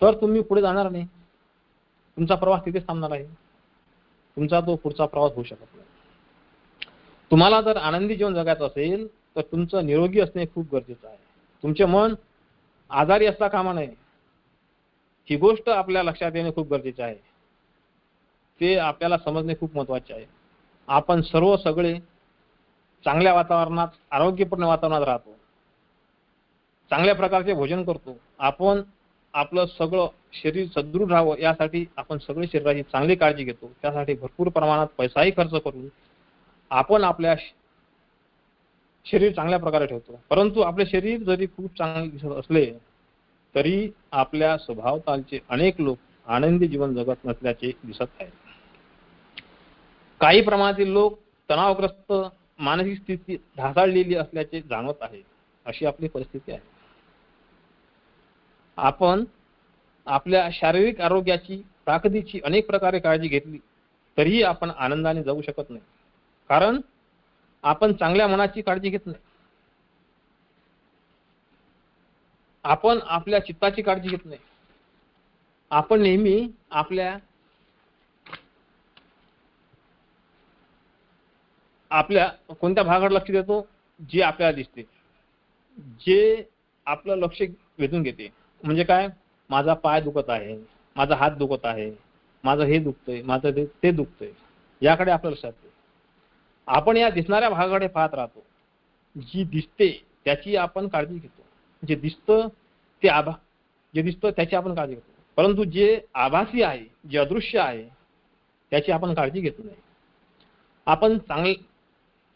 Speaker 4: तर तुम्ही पुढे जाणार नाही. तुमचा प्रवास तिथेच थांबणार आहे. तुमचा तो पुढचा प्रवास होऊ शकत नाही. तुम्हाला जर आनंदी जीवन जगायचं असेल तर तुमचं निरोगी असणे खूप गरजेचं आहे. तुमचे मन आजारी असता कामा नये, ही गोष्ट आपल्या लक्षात येणे खूप गरजेचे आहे. ते आपल्याला समजणे खूप महत्वाचे आहे. आपण सगळे चांगल्या वातावरणात, आरोग्यपूर्ण वातावरणात राहतो, चांगल्या प्रकारचे भोजन करतो, आपण आपलं सगळं शरीर सदृढ राहावं यासाठी आपण सगळे शरीराची चांगली काळजी घेतो. त्यासाठी भरपूर प्रमाणात पैसाही खर्च करून आपण आपल्या शरीर चांगल्या प्रकारे ठेवतो. परंतु आपले शरीर जरी खूप चांगले दिसत असले तरी आपल्या स्वभावतालचे अनेक लोक आनंदी जीवन जगत नसल्याचे दिसत आहे. काही प्रमाणातील लोक तणावग्रस्त मानसिक स्थिती ढासळलेली असल्याचे जाणवत आहे. अशी आपली परिस्थिती आहे. आपण आपल्या शारीरिक आरोग्याची, ताकदीची अनेक प्रकारे काळजी घेतली तरीही आपण आनंदाने जगू शकत नाही, कारण आपण चांगल्या मनाची काळजी घेत नाही. आपण आपल्या चित्ताची काळजी घेत नाही. आपण नेहमी आपल्या कोणत्या भागाकडे लक्ष देतो, जे आपल्याला दिसते, जे आपलं लक्ष वेधून घेते. म्हणजे काय, माझा पाय दुखत आहे, माझा हात दुखत आहे, माझं हे दुखतंय, माझं ते दुखतंय, याकडे आपलं लक्ष असते. आपण या दिसणाऱ्या भागाकडे पाहत राहतो. जी दिसते त्याची आपण काळजी घेतो. जे दिसतं त्याची आपण काळजी घेतो. परंतु जे आभासी आहे, जे अदृश्य आहे, त्याची आपण काळजी घेत नाही.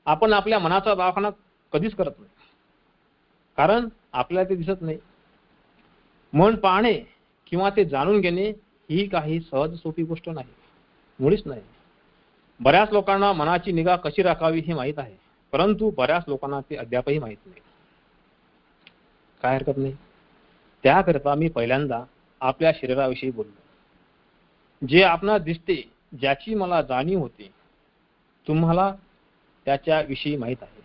Speaker 4: आपण आपल्या मनाचा दवाखाना कधीच करत नाही, कारण आपल्याला ते दिसत नाही. मन पाहणे किंवा ते जाणून घेणे ही काही सहज सोपी गोष्ट नाही, मुळीच नाही. बऱ्याच लोकांना मनाची निगा कशी राखावी हे माहीत आहे, परंतु बऱ्याच लोकांना ते अद्यापही माहीत नाही. काय हरकत नाही. त्याकरता मी पहिल्यांदा आपल्या शरीराविषयी बोललो. जे आपणास दिसते, ज्याची मला जाणीव होते, तुम्हाला त्याच्याविषयी माहीत आहे.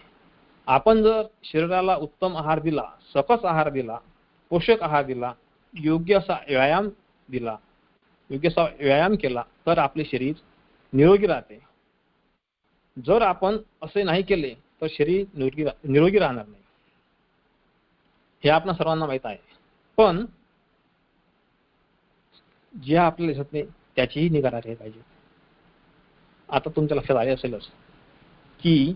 Speaker 4: आपण जर शरीराला उत्तम आहार दिला, सकस आहार दिला, पोषक आहार दिला, योग्य असा व्यायाम केला तर आपले शरीर निरोगी राहते. जर आपण असे नाही केले तर शरीर निरोगी राहणार नाही. हे आपल्या सर्वांना माहीत आहे. पण जे आपल्याला दिसत नाही त्याचीही निगा राखली पाहिजे. आता तुमच्या लक्षात आले असेलच की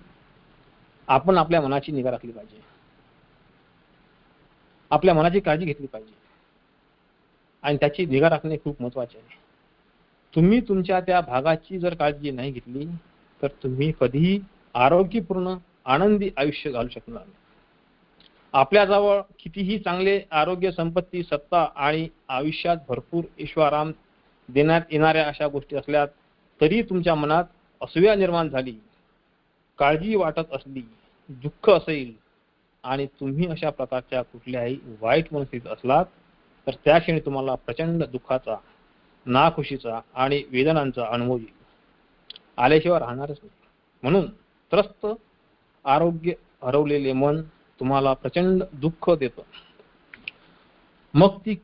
Speaker 4: आपण आपल्या मनाची निगा राखली पाहिजे. आपल्या मनाची काळजी घेतली पाहिजे आणि त्याची निगा राखणे खूप महत्त्वाचे आहे. तुम्ही तुमच्या त्या भागाची जर काळजी नाही घेतली तर तुम्ही कधीही आरोग्यपूर्ण आनंदी आयुष्य घालू शकणार नाही. आपल्याजवळ कितीही चांगले आरोग्य, संपत्ती, सत्ता आणि आयुष्यात भरपूर ऐशोआराम देण्यात येणाऱ्या अशा गोष्टी असल्या तरी तुमच्या मनात असूया निर्माण झाली, काळजी वाटत असली, दुःख असेल आणि तुम्ही अशा प्रकारच्या कुठल्याही वाईट मनस्थितीत असलात तर त्या क्षणी तुम्हाला प्रचंड दुःखाचा, नाखुशीचा आणि वेदनांचा अनुभव येईल, आल्याशिवाय राहणारच नाही. म्हणून त्रस्त आरोग्य हरवलेले मन तुम्हाला प्रचंड दुःख देतं. मग ती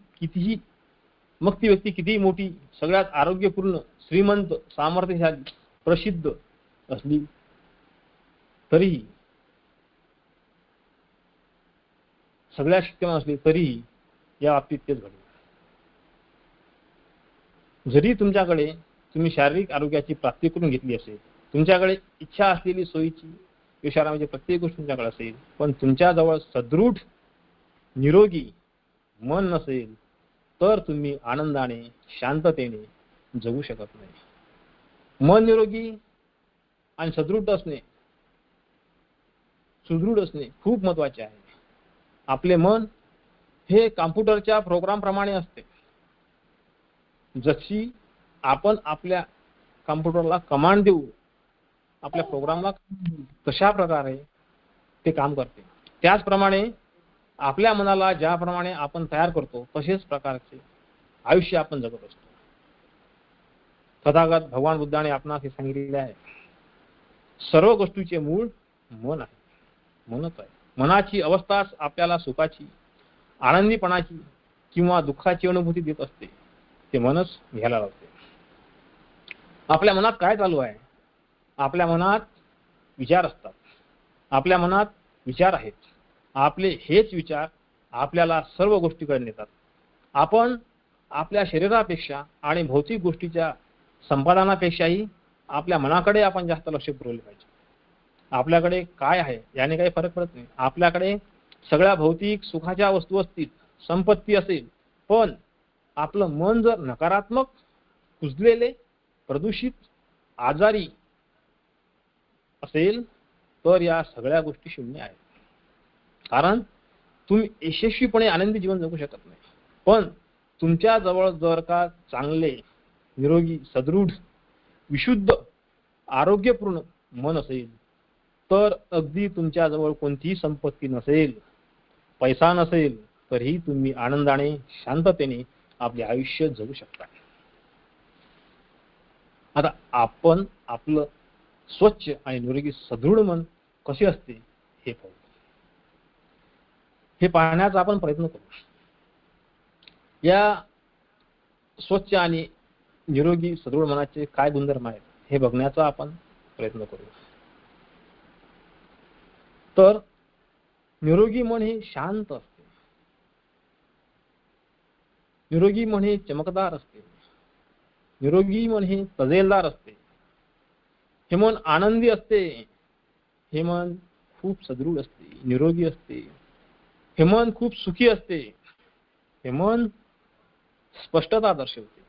Speaker 4: व्यक्ती कितीही मोठी, सगळ्यात आरोग्यपूर्ण, श्रीमंत, सामर्थ्यशाली, प्रसिद्ध असली तरीही, सगळ्या शक्तिमान असली तरीही या बाबतीत तेच घडेल. जरी तुम्ही शारीरिक आरोग्याची प्राप्ती करून घेतली असेल, तुमच्याकडे इच्छा असलेली सोयीची ऐशोआरामाची प्रत्येक गोष्ट तुमच्याकडे असेल, पण तुमच्याजवळ सदृढ निरोगी मन नसेल तर तुम्ही आनंदाने, शांततेने जगू शकत नाही. मन निरोगी आणि सुदृढ असणे खूप महत्त्वाचे आहे. आपले मन हे कॉम्प्युटरच्या प्रोग्राम प्रमाणे असते. जशी आपण आपल्या कॉम्प्युटरला कमांड देऊ, आपल्या प्रोग्रामला तशा प्रकारे ते काम करते. त्याचप्रमाणे आपल्या मनाला ज्याप्रमाणे आपण तयार करतो तसेच प्रकारचे आयुष्य आपण जगत असतो. तथागत भगवान बुद्धाने आपणास हे सांगितलेले आहे, सर्व गोष्टीचे मूळ मन आहे, मनच आहे. मनाची अवस्थाच आपल्याला सुखाची, आनंदीपणाची किंवा दुःखाची अनुभूती देत असते. ते मनच घ्यायला लागते. आपल्या मनात काय चालू आहे? आपल्या मनात विचार असतात, आपल्या मनात विचार आहेत. आपले हेच विचार आपल्याला सर्व गोष्टीकडे नेतात. आपण आपल्या शरीरापेक्षा आणि भौतिक गोष्टीच्या संपादनापेक्षाही आपल्या मनाकडे आपण जास्त लक्ष पुरवले पाहिजे. आपल्याकडे काय आहे याने काही फरक पडत नाही. आपल्याकडे सगळ्या भौतिक सुखाच्या वस्तू असतील, संपत्ती असेल, पण आपलं मन जर नकारात्मक, कुजलेले, प्रदूषित, आजारी असेल तर या सगळ्या गोष्टी शून्य आहेत. कारण तुम्ही यशस्वीपणे आनंदी जीवन जगू शकत नाही. पण तुमच्या जवळ जर का चांगले, निरोगी, सदृढ, विशुद्ध, आरोग्यपूर्ण मन असेल तर अगदी तुमच्याजवळ कोणतीही संपत्ती नसेल, पैसा नसेल, तरीही तुम्ही आनंदाने, शांततेने आपले आयुष्य जगू शकता. आता आपण आपलं स्वच्छ आणि निरोगी सदृढ मन कसे असते हे पाहू. हे पाहण्याचा आपण प्रयत्न करू. या स्वच्छ आणि निरोगी सदृढ मनाचे काय गुणधर्म आहेत हे बघण्याचा आपण प्रयत्न करू. तर निरोगी मन हे शांत असते, निरोगी मन हे चमकदार असते, निरोगी मन हे तजेलदार असते. हे मन आनंदी असते, हे मन खूप सदृढ असते, निरोगी असते, हे मन खूप सुखी असते, हे मन स्पष्टता दर्शवते.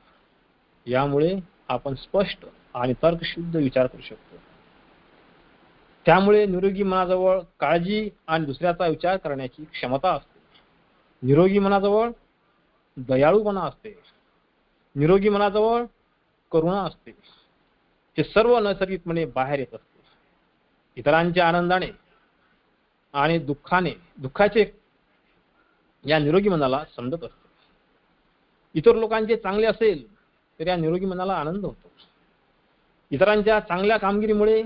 Speaker 4: यामुळे आपण स्पष्ट आणि तर्कशुद्ध विचार करू शकतो. त्यामुळे निरोगी मनाजवळ काळजी आणि दुसऱ्याचा विचार करण्याची क्षमता असते. निरोगी मनाजवळ दयाळूपणा असते, निरोगी मनाजवळ करुणा असते. हे सर्व नैसर्गिकपणे बाहेर येत असते. इतरांच्या आनंदाने आणि दुःखाचे या निरोगी मनाला समजत असते. इतर लोकांचे चांगले असेल तर या निरोगी मनाला आनंद होतो. इतरांच्या चांगल्या कामगिरीमुळे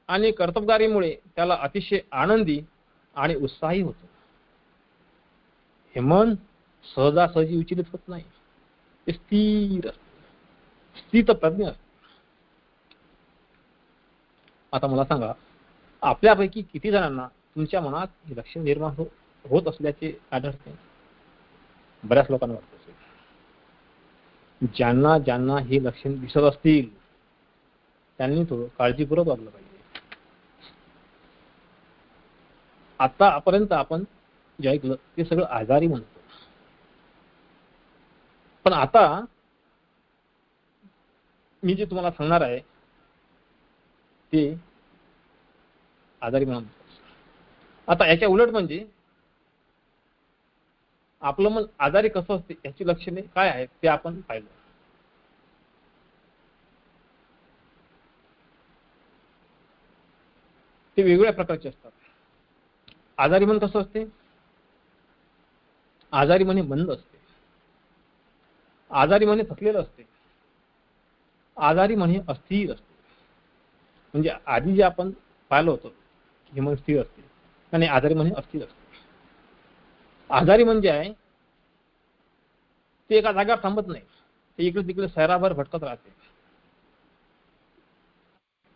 Speaker 4: आणि कर्तबगारीमुळे त्याला अतिशय आनंदी आणि उत्साही होतो. हे मन सहजासहजी विचलित होत नाही, ते स्थिर असते, स्थितप्रज्ञ असते. आता मला सांगा, आपल्यापैकी किती जणांना तुमच्या मनात हे लक्षण निर्माण होत असल्याचे आढळते? बऱ्याच लोकांना वाटत असेल. ज्यांना ज्यांना हे लक्षण दिसत असतील त्यांनी थोडं काळजीपूर्वक वागलं पाहिजे. आतापर्यंत आपण जे ऐकलं ते सगळं आजारी म्हणतो. पण आता मी जे तुम्हाला सांगणार आहे ते आजारी म्हणतो. आता याच्या उलट म्हणजे आपलं मन आजारी कसं असते याची लक्षणे काय आहेत ते आपण पाहिलं. ते वेगवेगळ्या प्रकारचे असतात. आजारी मन कसं असते? आजारी मन हे मंद असते. आजारी मन हे थकलेलं असते. आजारी मन हे अस्थिर असते. म्हणजे आधी जे आपण पाहिलं होतं हे मन स्थिर असते आणि आजारी मन हे अस्थिर असते. आजारी मन जे आहे ते एका जागेवर थांबत नाही. ते इकडे तिकडे सैराभर भटकत राहते.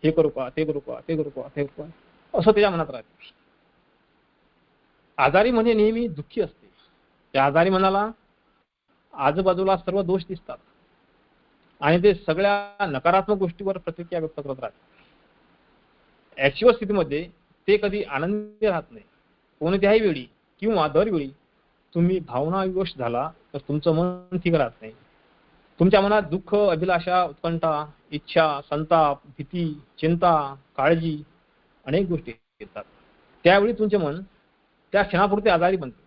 Speaker 4: हे करू का, ते करू का, ते करू का, ते करू का, असं त्याच्या मनात राहते. आजारी म्हणजे नेहमी दुःखी असते. त्या आजारी मनाला आजूबाजूला सर्व दोष दिसतात आणि ते सगळ्या नकारात्मक गोष्टीवर प्रतिक्रिया व्यक्त करत राहते. ऍक्च्युअल स्थितीमध्ये ते कधी आनंदी राहत नाही. कोणत्याही वेळी किंवा दरवेळी तुम्ही भावनाविवश झाला तर तुमचं मन ठीक राहत नाही. तुमच्या मनात दुःख, अभिलाषा, उत्कंठा, इच्छा, संताप, भीती, चिंता, काळजी अनेक गोष्टी येतात. त्यावेळी तुमचे मन त्या क्षणापुरते आजारी बनते.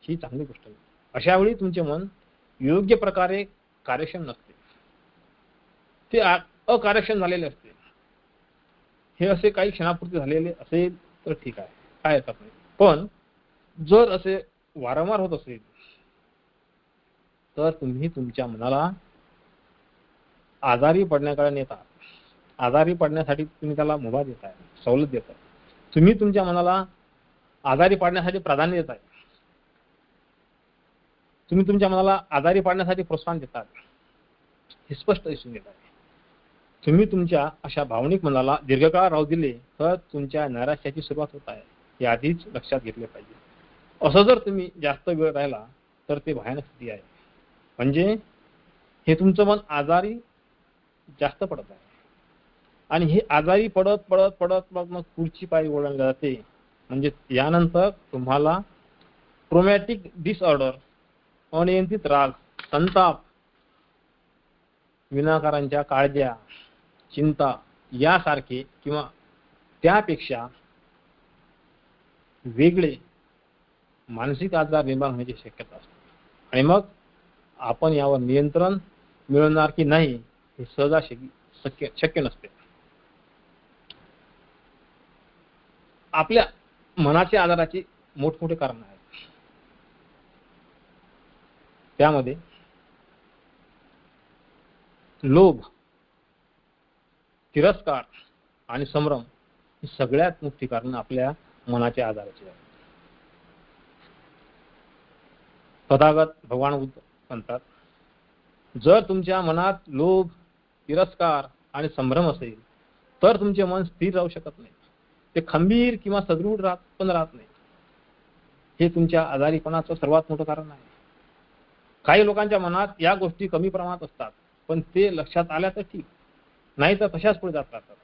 Speaker 4: ही चांगली गोष्ट आहे. अशा वेळी तुमचे मन योग्य प्रकारे कार्यक्षम नसते. ते अकार्यक्षम झालेले असते. हे असे काही क्षणापुरते झालेले असेल तर ठीक आहे, काय हरकत नाही. पण जर असे वारंवार होत असेल तर तुम्ही तुमच्या मनाला आजारी पडण्याकडे नेता. आजारी पडण्यासाठी तुम्ही त्याला मुभा देताय, सवलत देताय. तुम्ही तुमच्या मनाला आजारी पाडण्यासाठी प्राधान्य देताय. तुम्ही तुमच्या मनाला आजारी पाडण्यासाठी प्रोत्साहन देतात. हे स्पष्ट दिसून येत आहे. तुम्ही तुमच्या अशा भावनिक मनाला दीर्घकाळ राहू दिले तर तुमच्या नैराश्याची सुरुवात होत आहे. हे आधीच लक्षात घेतले पाहिजे. असं जर तुम्ही जास्त वेळ राहिला तर ते भयानक स्थिती आहे. म्हणजे हे तुमचं मन आजारी जास्त पडत आहे आणि हे आजारी पडत पडत पडत मग पुढची पायरी ओलांडली जाते. म्हणजे यानंतर तुम्हाला ट्रोमॅटिक डिसऑर्डर, अनियंत्रित राग, संताप, विनाकारांच्या काळज्या, चिंता यासारखे किंवा त्यापेक्षा वेगळे मानसिक आजार निर्माण होण्याची शक्यता असते. आणि मग आपण यावर नियंत्रण मिळवणार की नाही हे सहजासहजी शक्य नसते. आपल्या मनाच्या आजाराचे मोठमोठे कारण आहेत. त्यामध्ये लोभ, तिरस्कार आणि संभ्रम ही सगळ्यात मोठी कारण आपल्या मनाच्या आजाराची आहेत. तथागत भगवान बुद्ध म्हणतात, जर तुमच्या मनात लोभ, तिरस्कार आणि संभ्रम असेल तर तुमचे मन स्थिर राहू शकत नाही. ते खंबीर किंवा सदृढ राहत नाही. हे तुमच्या आजारीपणाचं सर्वात मोठं कारण आहे. काही लोकांच्या मनात या गोष्टी कमी प्रमाणात असतात पण ते लक्षात आल्या तर ठीक, नाही तर तशाच पुढे जात राहतात.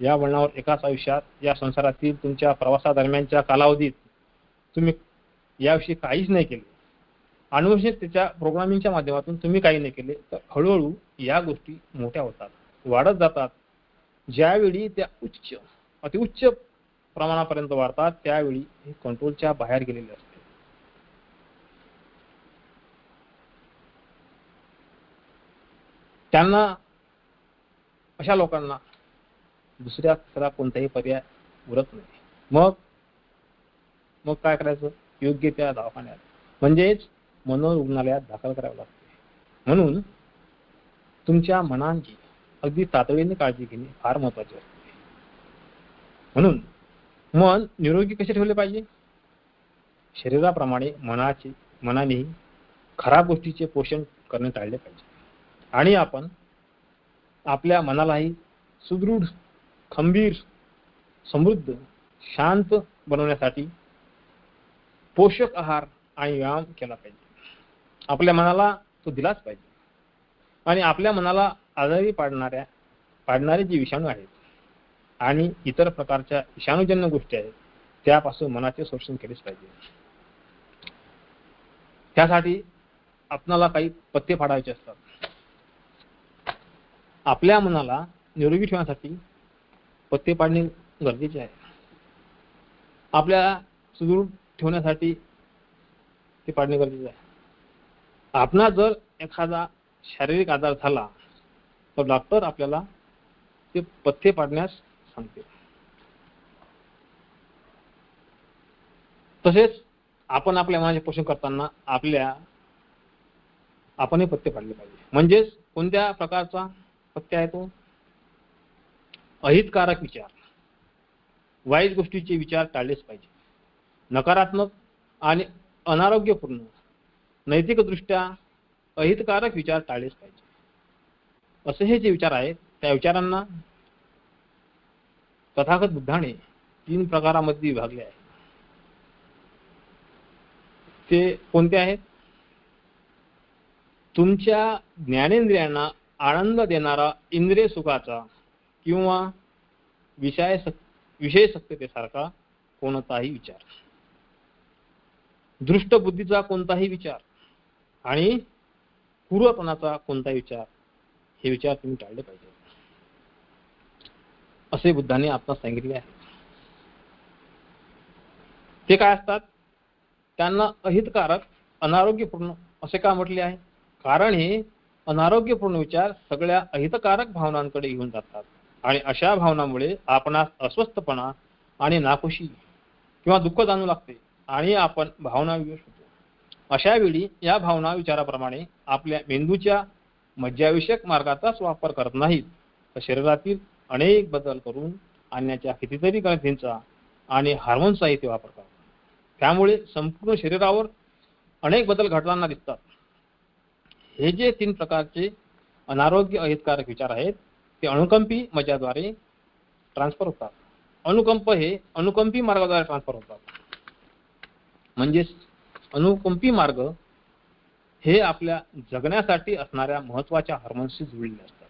Speaker 4: या वळणावर एकाच आयुष्यात या संसारातील तुमच्या प्रवासादरम्यानच्या कालावधीत तुम्ही याविषयी काहीच नाही केले, अनुवंशिकतेच्या प्रोग्रामिंगच्या माध्यमातून तुम्ही काही नाही केले तर हळूहळू या गोष्टी मोठ्या होतात, वाढत जातात. ज्यावेळी त्या अतिउच्च प्रमाणापर्यंत वाढतात त्यावेळी हे कंट्रोलच्या बाहेर गेलेले असते. त्यांना, अशा लोकांना दुसऱ्या कोणताही पर्याय उरत नाही. मग काय करायचं? योग्य त्या दवाखान्यात म्हणजेच मनोरुग्णालयात दाखल करावं लागते. म्हणून तुमच्या मनाची अगदी तातडीने काळजी घेणे फार महत्वाचे असते. म्हणून मन निरोगी कसे ठेवले पाहिजे? शरीराप्रमाणे मनानेही खराब गोष्टीचे पोषण करणे टाळले पाहिजे. आणि आपण आपल्या मनालाही सुदृढ, खंबीर, समृद्ध, शांत बनवण्यासाठी पोषक आहार आणि व्यायाम केला पाहिजे. आपल्या मनाला तो दिलाच पाहिजे. आणि आपल्या मनाला आजारी पाडणारे जे विषाणू आहेत आणि इतर प्रकारच्या विषाणूजन्य गोष्टी आहेत त्यापासून मनाचे संरक्षण केलेच पाहिजे. त्यासाठी आपणाला काही पथ्ये पाडायचे असतात. आपल्या मनाला निरोगी ठेवण्यासाठी पथ्ये पाडणे गरजेचे आहे. आपल्या सुदृढ ठेवण्यासाठी ते पाडणे गरजेचे आहे. आपणा जर एखादा शारीरिक आजार झाला तर डॉक्टर आपल्याला ते पथ्ये पाडण्यास सांगते. तसेच आपण आपल्या मनाचे पोषण करताना आपणही पथ्ये पाडले पाहिजे. म्हणजेच कोणत्या प्रकारचा पथ्य आहे तो? अहितकारक विचार, वाईट गोष्टीचे विचार टाळलेच पाहिजे. नकारात्मक आणि अनारोग्यपूर्ण, नैतिकदृष्ट्या अहितकारक विचार टाळलेच पाहिजे. असे हे जे विचार आहेत त्या विचारांना तथागत बुद्धाने 3 प्रकारामध्ये विभागले आहे. ते कोणते आहेत? तुमच्या ज्ञानेंद्रियांना आनंद देणारा इंद्रिय सुखाचा किंवा विषयसक्ततेसारखा कोणताही विचार, दृष्ट बुद्धीचा कोणताही विचार आणि पूर्वपणाचा कोणताही विचार, हे विचार तुम्ही टाळले पाहिजे असे बुद्धाने आपणास सांगितले आहे. ते काय असतात? त्यांना अहितकारक, अनारोग्यपूर्ण असे का म्हटले आहे? कारण हे अनारोग्यपूर्ण विचार सगळ्या अहितकारक भावनांकडे घेऊन जातात आणि अशा भावनांमुळे आपणास अस्वस्थपणा आणि नाखुशी किंवा दुःख जाणू लागते आणि आपण भावनाविवश होतो. अशा वेळी या भावना विचाराप्रमाणे आपल्या मेंदूच्या मज्जाविषयक मार्गाचाच वापर करत नाहीत, तर शरीरातील अनेक बदल करून आणण्याच्या कितीतरी ग्रंथींचा आणि हार्मोन्सचाही ते वापर करतात. त्यामुळे संपूर्ण शरीरावर अनेक बदल घडताना दिसतात. हे जे 3 प्रकारचे अनारोग्य अहितकारक विचार आहेत ते अनुकंपी मज्जाद्वारे ट्रान्सफर होतात. अनुकंप हे अनुकंपी मार्गाद्वारे ट्रान्सफर होतात. म्हणजेच अनुकंपी मार्ग हे आपल्या जगण्यासाठी असणाऱ्या महत्त्वाच्या हार्मोन्सशी जुळलेले असतात.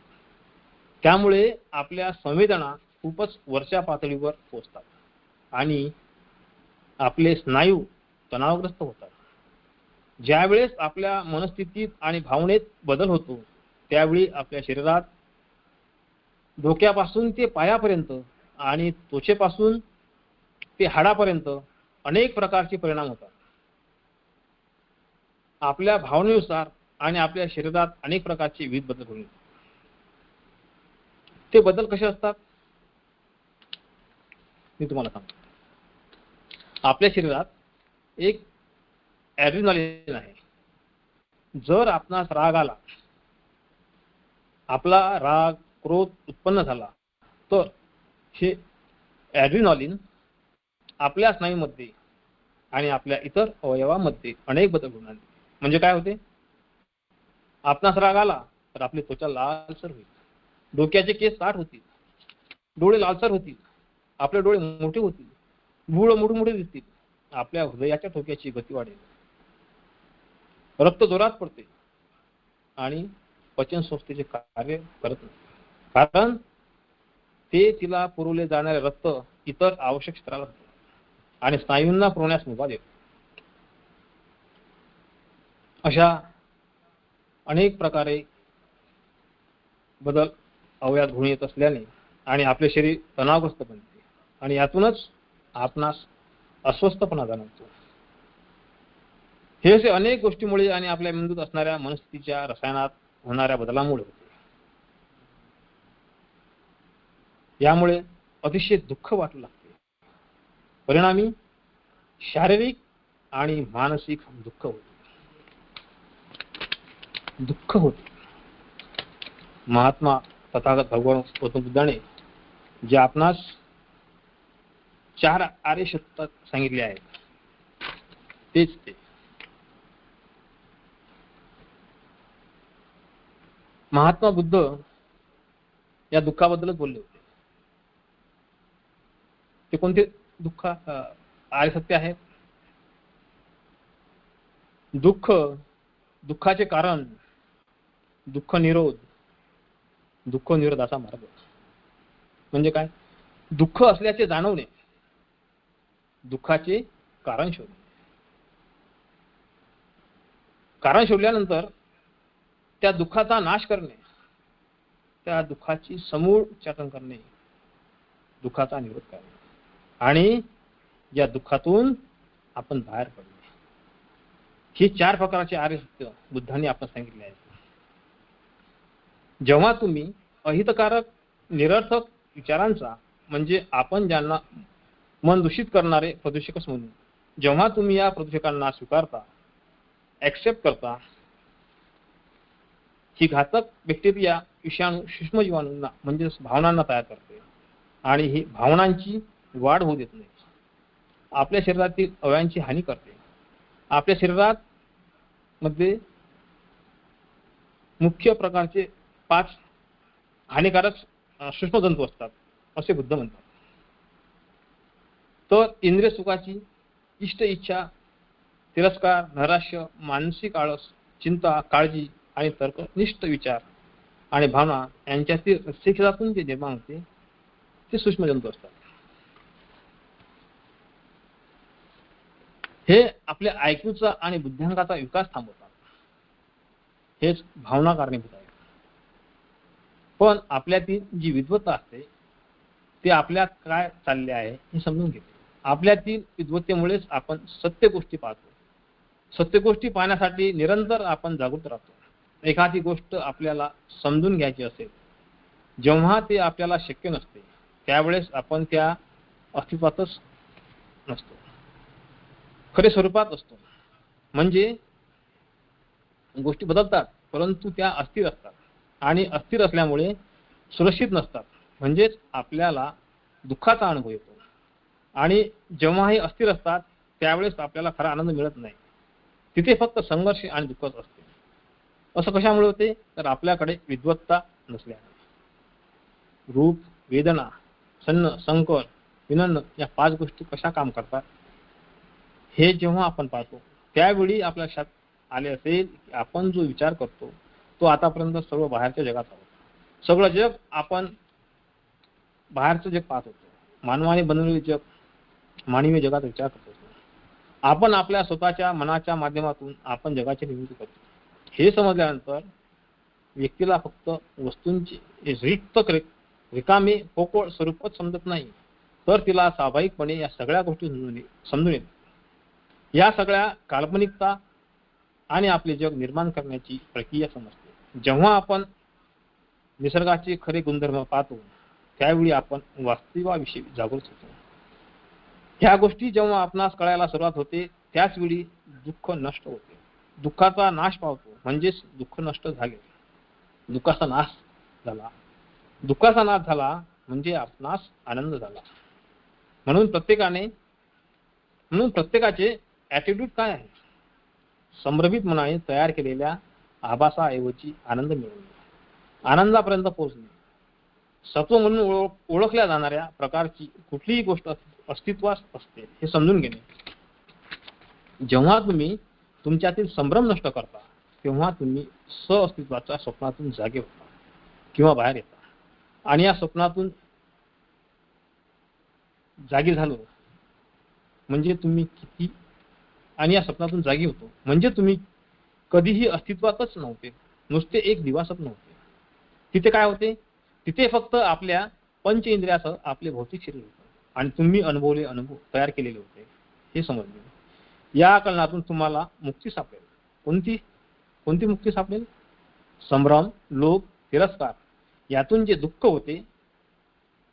Speaker 4: त्यामुळे आपल्या संवेदना खूपच वरच्या पातळीवर पोहोचतात आणि आपले स्नायू तणावग्रस्त होतात. ज्यावेळेस आपल्या मनस्थितीत आणि भावनेत बदल होतो त्यावेळी आपल्या शरीरात डोक्यापासून ते पायापर्यंत आणि त्वचेपासून ते हाडापर्यंत अनेक प्रकारचे परिणाम होतात. आपल्या भावनेनुसार आणि आपल्या शरीरात अनेक प्रकारचे विविध बदल होईल. ते बदल कसे असतात मी तुम्हाला सांगतो. आपल्या शरीरात एक ॲड्रिनालिन आहे. जर आपणास राग आला, आपला राग क्रोध उत्पन्न झाला, तर हे ॲड्रिनालिन आपल्या स्नायूमध्ये आणि आपल्या इतर अवयवामध्ये अनेक बदल होणार. म्हणजे काय होते? आपणास राग आला तर आपली त्वचा लालसर होईल, डोक्याचे केस दाट होतील, डोळे लालसर होतील, आपले डोळे मोठे होतील, भुवळ मोठमोठे दिसतील, आपल्या हृदयाच्या ठोक्याची गती वाढेल, रक्त जोरात पडते आणि पचन संस्थेचे कार्य करत नाही. कारण ते तिला पुरवले जाणारे रक्त इतर आवश्यक क्षेत्राला जाते आणि स्नायूंना पुरवण्यास मुभा देते. अशा अनेक प्रकारे बदल अवयवात घडून येत असल्याने आणि आपले शरीर तणावग्रस्त बनते आणि यातूनच आपणास अस्वस्थपणा जाणवतो. हे असे अनेक गोष्टीमुळे आणि आपल्या मेंदूत असणाऱ्या मनस्थितीच्या रसायनात होणाऱ्या बदलामुळे होते. यामुळे अतिशय दुःख वाटू लागते. परिणामी शारीरिक आणि मानसिक दुःख होते. महात्मा तथागत भगवान गौतम बुद्धाने जे आपणास 4 आर्य सत्य सांगितले आहेत तेच ते. महात्मा बुद्ध या दुःखाबद्दलच बोलले होते. ते कोणते दुःख आर्य सत्य आहेत? दुःख, दुःखाचे कारण, दुःख निरोध, दुःख निरोधाचा मार्ग. म्हणजे काय? दुःख असल्याचे जाणवणे दुःखाचे कारण शोधणे. कारण शोधल्यानंतर त्या दुःखाचा नाश करणे, त्या दुःखाची समूळ उच्चाटन करणे, दुःखाचा निरोध करणे आणि या दुःखातून आपण बाहेर पडणे. ही 4 प्रकारचे आर्य सत्य बुद्धांनी आपण सांगितले आहेत. जेव्हा तुम्ही अहितकारक निरर्थक विचारांचा म्हणजे आपण ज्यांना मन दूषित करणारे प्रदूषकच म्हणून, जेव्हा तुम्ही या प्रदूषकांना स्वीकारता, ऍक्सेप्ट करता, ही घातक बॅक्टेरिया विषाणू सूक्ष्मजीवाणूंना म्हणजेच भावनांना तयार करते आणि ही भावनांची वाढ होऊ देत नाही. आपल्या शरीरातील अवयवांची हानी करते. आपल्या शरीरात मध्ये मुख्य प्रकारचे 5 हानिकारक सूक्ष्मजंतू असतात असे बुद्ध म्हणतात. तर इंद्रिय सुखाची इष्ट इच्छा, तिरस्कार, नैराश्य, मानसिक आळस, चिंता, काळजी आणि तर्कनिष्ठ विचार आणि भावना यांच्यातील रस्सीखेचातून जे निर्माण होते ते सूक्ष्मजंतू असतात. हे आपल्या आयक्यूचा आणि बुद्ध्यांकाचा विकास थांबवतात. हेच भावना कारणीभूत आहे. पण आपल्यातील जी विद्वत्ता असते ते आपल्या काय चालले आहे हे समजून घेते. आपल्यातील विद्वत्तेमुळेच आपण सत्य गोष्टी पाहतो. सत्य गोष्टी पाहण्यासाठी निरंतर आपण जागृत राहतो. एखादी गोष्ट आपल्याला समजून घ्यायची असेल, जेव्हा ते आपल्याला शक्य नसते त्यावेळेस आपण त्या अस्तित्वातच नसतो, खरे स्वरूपात असतो. म्हणजे गोष्टी बदलतात परंतु त्या अस्थिर असतात आणि अस्थिर असल्यामुळे सुरक्षित नसतात. म्हणजेच आपल्याला दुःखाचा अनुभव येतो आणि जेव्हा हे अस्थिर असतात त्यावेळेस आपल्याला खरा आनंद मिळत नाही. तिथे फक्त संघर्ष आणि दुःखच असते. असं कशामुळे होते? तर आपल्याकडे विद्वत्ता नसल्याने. रूप, वेदना, सन्न, संकर, विनन्न या 5 गोष्टी कशा काम करतात हे जेव्हा आपण पाहतो त्यावेळी आपल्या लक्षात आले असेल की आपण जो विचार करतो तो आतापर्यंत सर्व बाहेरच्या जगात आहोत. सगळं जग आपण बाहेरचं जग पाहत होतो. मानवाने बनवलेले जग, मानवीय जगात विचार करत होतो. आपण आपल्या स्वतःच्या मनाच्या माध्यमातून आपण जगाची निर्मिती करतो. हे समजल्यानंतर व्यक्तीला फक्त वस्तूंची रिक्त रिकामे पोकळ स्वरूपच समजत नाही, तर तिला स्वाभाविकपणे या सगळ्या गोष्टी समजून येतात. या सगळ्या काल्पनिकता आणि आपले जग निर्माण करण्याची प्रक्रिया समजते. जेव्हा आपण निसर्गाचे खरे गुणधर्म पाहतो त्यावेळी आपण वास्तवाविषयी जागृत होतो. ह्या गोष्टी जेव्हा आपणास कळायला सुरुवात होते त्याच वेळी दुःख नष्ट होते. दुःखाचा नाश पावतो म्हणजेच दुःख नष्ट झाले, दुःखाचा नाश झाला. दुःखाचा नाश झाला म्हणजे आपणास आनंद झाला. म्हणून प्रत्येकाचे ॲटिट्यूड काय आहे? संभ्रमित मनाने तयार केलेल्या आभासाऐवजी आनंद मिळवणे, आनंदापर्यंत पोहोचणे. सत्व म्हणून ओळखल्या जाणाऱ्या प्रकारची कुठलीही गोष्ट अस्तित्वात असते हे समजून घेणे. जेव्हा तुम्ही तुमच्यातील संभ्रम नष्ट करता तेव्हा तुम्ही अस्तित्वाच्या स्वप्नातून जागे होता किंवा बाहेर येता. आणि या स्वप्नातून जागी झालो म्हणजे तुम्ही किती, आणि या स्वप्नातून जागी होतो म्हणजे तुम्ही कधीही अस्तित्वातच नव्हते, नुसते एक दिवसच नव्हते. तिथे काय होते? तिथे फक्त आपल्या पंच इंद्रियासह आपले भौतिक शरीर होते आणि तुम्ही अनुभवले अनुभव तयार केलेले होते हे समजले. या आकलनातून तुम्हाला मुक्ती सापडेल. कोणती मुक्ती सापडेल? संभ्रम, लोभ, तिरस्कार यातून जे दुःख होते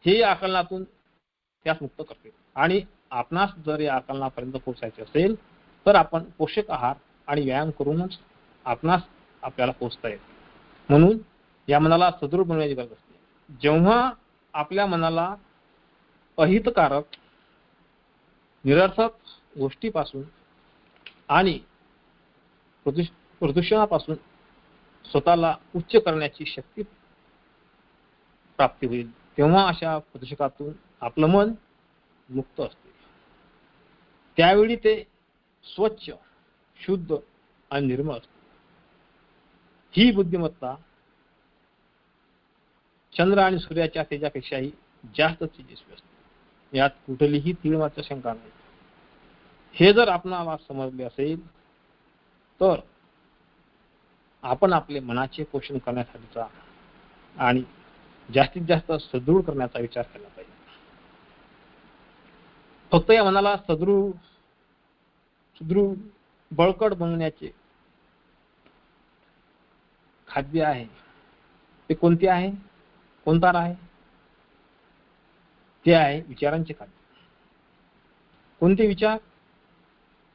Speaker 4: हे या आकलनातून त्यास मुक्त करते. आणि आपणास जर या आकलनापर्यंत पोहोचायचे असेल तर आपण पोषक आहार आणि व्यायाम करूनच आपल्याला पोहोचता येते. म्हणून या मनाला सदृढ बनवण्याची गरज असते. जेव्हा आपल्या मनाला अहितकारक निरर्थक गोष्टीपासून आणि प्रदूषणापासून स्वतःला उच्च करण्याची शक्ती प्राप्ती होईल तेव्हा अशा प्रदूषकातून आपलं मन मुक्त असते. त्यावेळी ते स्वच्छ, शुद्ध आणि निर्मळ असते. ही बुद्धिमत्ता चंद्र आणि सूर्याच्या तेजापेक्षाही जास्त तेजस्वी असते. यात कुठलीही तीळमात्र शंका नाही. हे जर आपणाला समजले असेल तर आपण आपले मनाचे पोषण करण्यासाठीचा आणि जास्तीत जास्त सदृढ करण्याचा विचार केला पाहिजे. फक्त या मनाला सुदृढ बळकट बनवण्याचे खाद्य आहे ते कोणते आहे, कोणता आहे? ते आहे विचारांचे खाद्य. कोणते विचार?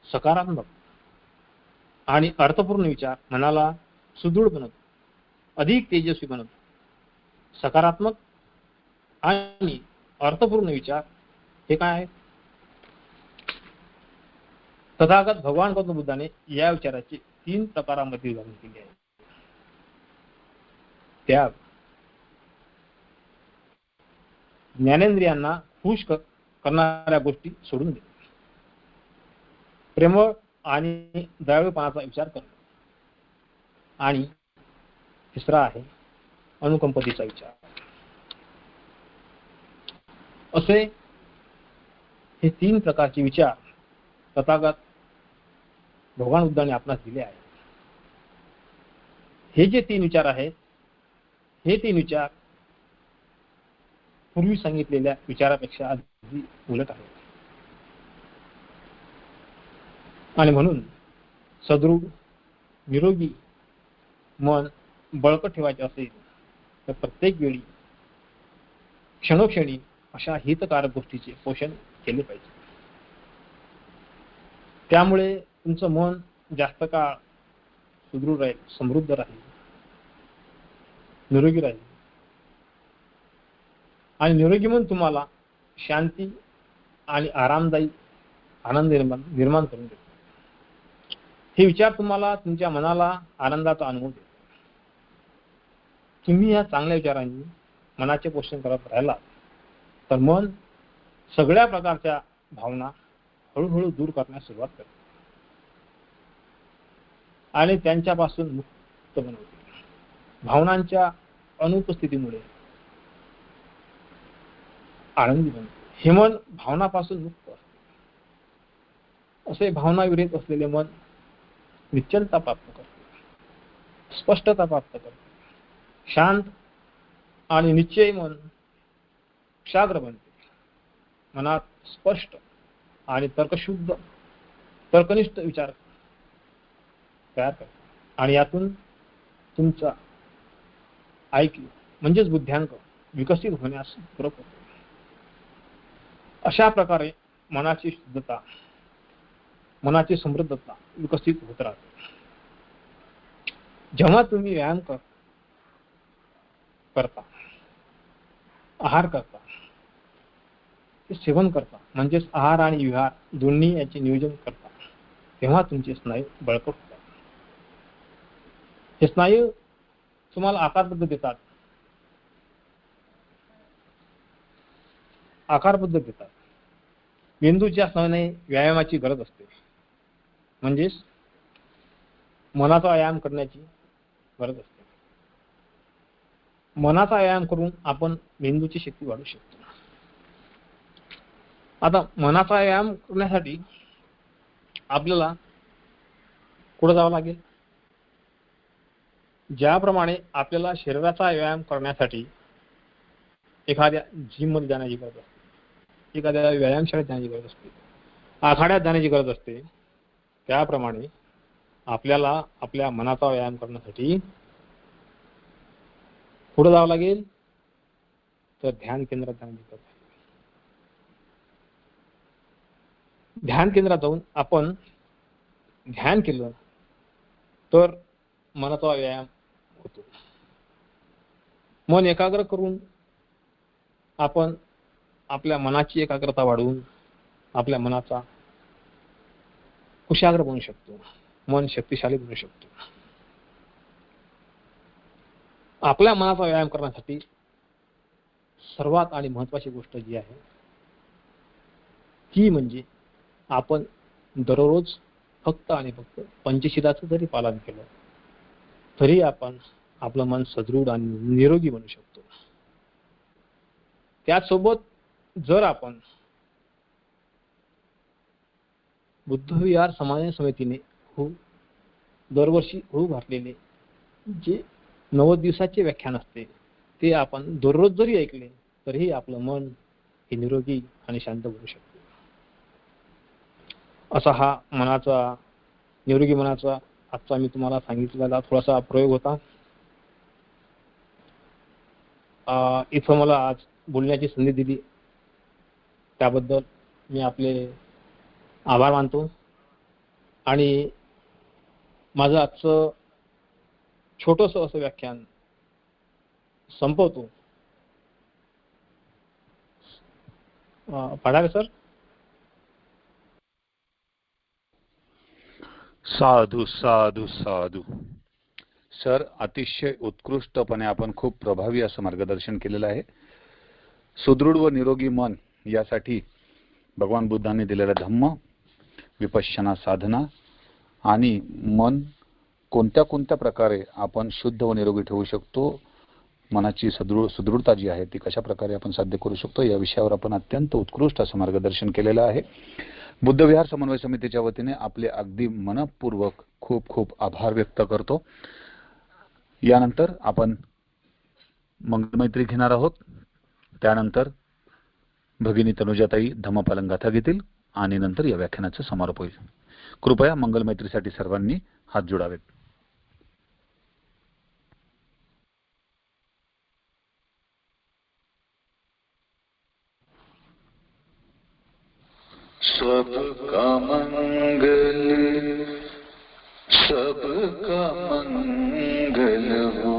Speaker 4: सकारात्मक आणि अर्थपूर्ण विचार मनाला सुदृढ बनवतो, अधिक तेजस्वी बनवतो. सकारात्मक आणि अर्थपूर्ण विचार हे काय आहेत? तथागत भगवान गौतम बुद्धाने या विचाराचे 3 प्रकारांमध्ये विभागणी केली आहे. त्याग, ज्ञानेंद्रियांना खुश करणाऱ्या गोष्टी सोडून दे, प्रेमळ आणि दयाळूपणाचा विचार करणे, आणि तिसरा आहे अनुकंपतेचा विचार. असे हे 3 प्रकारचे विचार तथागत भगवान बुद्धाने आपणास दिले आहेत. हे जे 3 विचार आहेत, हे 3 विचार पूर्वी सांगितलेल्या विचारापेक्षा अगदी उलट आहेत. आणि म्हणून सदृढ निरोगी मन बळकट ठेवायचे असेल तर प्रत्येक वेळी क्षणोक्षणी अशा हितकारक गोष्टीचे पोषण केले पाहिजे. त्यामुळे तुमचं मन जास्त काळ सुदृढ राहील, समृद्ध राहील, निरोगी राहील. आणि निरोगी मन तुम्हाला शांती आणि आरामदायी आनंद निर्माण करून देतो. हे विचार तुम्हाला तुमच्या मनाला आनंदाचा अनुभव देतो. तुम्ही या चांगल्या विचारांनी मनाचे पोषण करत राहिला तर मन सगळ्या प्रकारच्या भावना हळूहळू दूर करण्यास सुरुवात करते आणि त्यांच्यापासून मुक्त बनवते. भावनांच्या अनुपस्थितीमुळे आनंदी बनते. हे मन भावनापासून मुक्त असते. असे भावना विरहित असलेले मन निश्चलता प्राप्त करते, स्पष्टता प्राप्त करते. शांत आणि निश्चयी मन क्षाग्र बनते. मनात स्पष्ट आणि तर्कनिष्ठ विचार तयार करते आणि यातून तुमचा IQ म्हणजेच बुद्ध्यांक विकसित होण्यास पूरक होतो. अशा प्रकारे मनाची शुद्धता, मनाची समृद्धता विकसित होत राहते. जेव्हा तुम्ही व्यायाम करता, आहार करता, सेवन करता, म्हणजेच आहार आणि विहार दोन्ही याचे नियोजन करता, तेव्हा तुमचे स्नायू बळकट होतात. हे स्नायू तुम्हाला आकारबद्ध देतात, मेंदूच्या स्नायूने व्यायामाची गरज असते, म्हणजेच मनाचा व्यायाम करण्याची गरज असते. मनाचा व्यायाम करून आपण मेंदूची शक्ती वाढवू शकतो. आता मनाचा व्यायाम करण्यासाठी आपल्याला कुठे जावं लागेल? ज्याप्रमाणे आपल्याला शरीराचा व्यायाम करण्यासाठी एखाद्या जिम मध्ये जाण्याची गरज असते, एखाद्या व्यायामशाळेत जाण्याची गरज असते, आखाड्यात जाण्याची गरज असते, त्याप्रमाणे आपल्याला आपल्या मनाचा व्यायाम करण्यासाठी कुठे जावं लागेल? तर ध्यान केंद्रात जाण्याची गरज आहे. ध्यान केंद्रात जाऊन आपण ध्यान केलं तर मनाचा व्यायाम होतो. मन एकाग्र करून आपण आपल्या मनाची एकाग्रता वाढवून आपल्या मनाचा कुशाग्र बनवू शकतो, मन शक्तिशाली बनवू शकतो. आपल्या मनाचा व्यायाम करण्यासाठी सर्वात आणि महत्त्वाची गोष्ट जी आहे ती म्हणजे आपण दररोज फक्त आणि फक्त पंचशिलाचं जरी पालन केलं तरी आपण आपलं मन सदृढ आणि निरोगी बनवू शकतो. त्याचसोबत जर आपण बुद्धविहार समाज समितीने दरवर्षी होऊ घातलेले जे 90 दिवसाचे व्याख्यान असते ते आपण दररोज जरी ऐकले तरीही आपलं मन हे निरोगी आणि शांत होऊ शकते. असा हा निरोगी मनाचा आजचा मी तुम्हाला सांगितलेला थोडासा प्रयोग होता. इथं मला आज बोलण्याची संधी दिली त्याबद्दल मी आपले आभार मानतो आणि माझं आजचं छोटंसं असं व्याख्यान संपवतो. पढावे सर.
Speaker 1: साधू साधू साधू. सर, अतिशय उत्कृष्टपणे आपण खूप प्रभावी असं मार्गदर्शन केलेलं आहे. सुदृढ व निरोगी मन यासाठी भगवान बुद्धांनी दिलेला धम्म, विपश्यना साधना आणि मन कोणत्या कोणत्या प्रकारे आपण शुद्ध व निरोगी ठेवू शकतो, मनाची सुदृढता जी आहे ती कशा प्रकारे आपण साध्य करू शकतो या विषयावर आपण अत्यंत उत्कृष्ट असं मार्गदर्शन केलेलं आहे. बुद्धविहार समन्वय समितीच्या वतीने आपले अगदी मनपूर्वक खूप खूप आभार व्यक्त करतो. यानंतर आपण मंगलमैत्री घेणार आहोत. त्यानंतर भगिनी तनुजाताई धम्मपालन गाथा घेतील आणि नंतर या व्याख्यानाचा समारोप होईल. कृपया मंगलमैत्रीसाठी सर्वांनी हात जोडावेत. सबका मंगल सबका मंगल हो,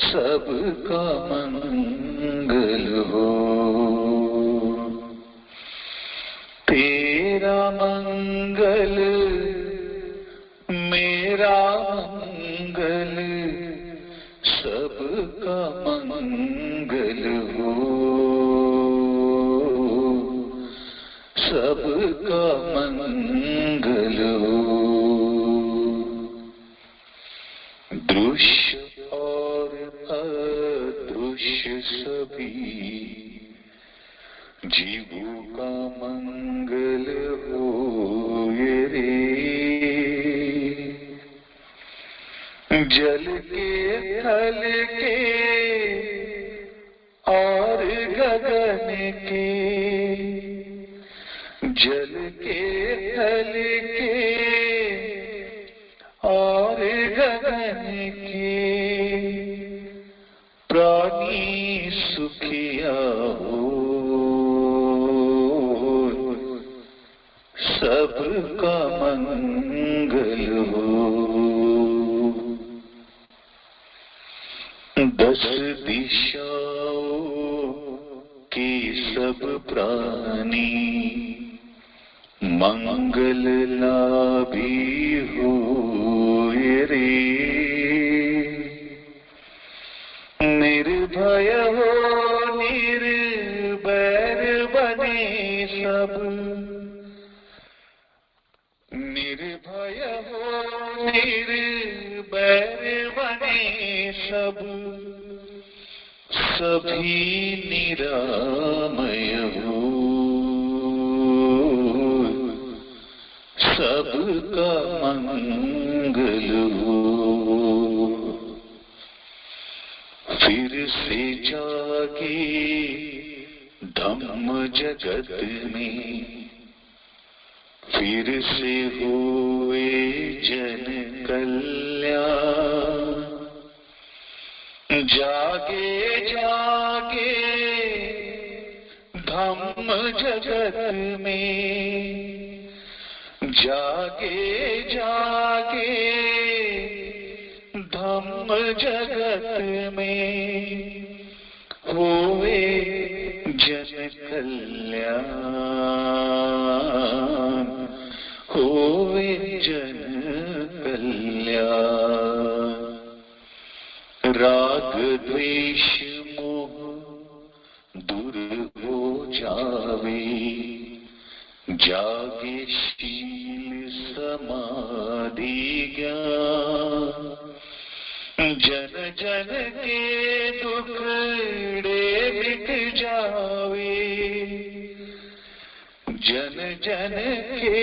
Speaker 1: सबका मंगल हो. तेरा मंगल मेरा मंगल, सबका मंगल हो, सबका मंगल हो. दृश्य और अदृश्य सभी जीवों का मंगल हो रे. जल के थल के और गगन के, जल के थल के और गगन के प्राणी सुखिया हो, सबका मंगल हो. 10 दिशाओं के सब प्राणी मंगल लाभी हो रे. निर्भय हो निर्भर बने सब, निर्भय हो निर्भर बने सब, सभी निरामय हो, सबका मंगल हो. फिर से जागे धम्म जगत में, फिर से हुए जन कल्याण. जागे जागे धम्म जगत में, जागे जागे धम्म जगत में, होवे जन कल्याण, होवे जन कल्याण. राग द्वेष मोह दूर हो जावे, जागे शील समाधि ज्ञान. जन जन के दुखड़े मिट जावे, जन जन के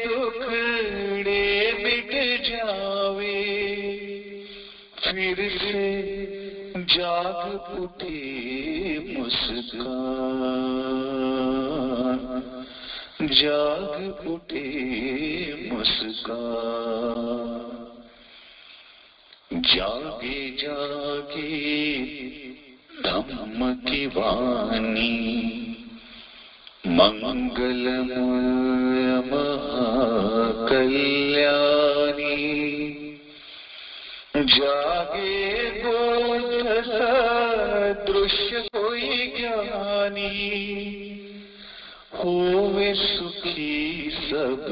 Speaker 1: दुखड़े मिट जावे, फिर से जाग उठे मुस्कान, जाग उठे मुस्कान। जागे जागे धम्म की वाणी, मंगलमय महाकल्याणी। जागे गोत्र सदृश्य कोई ज्ञानी, होवे सुखी सब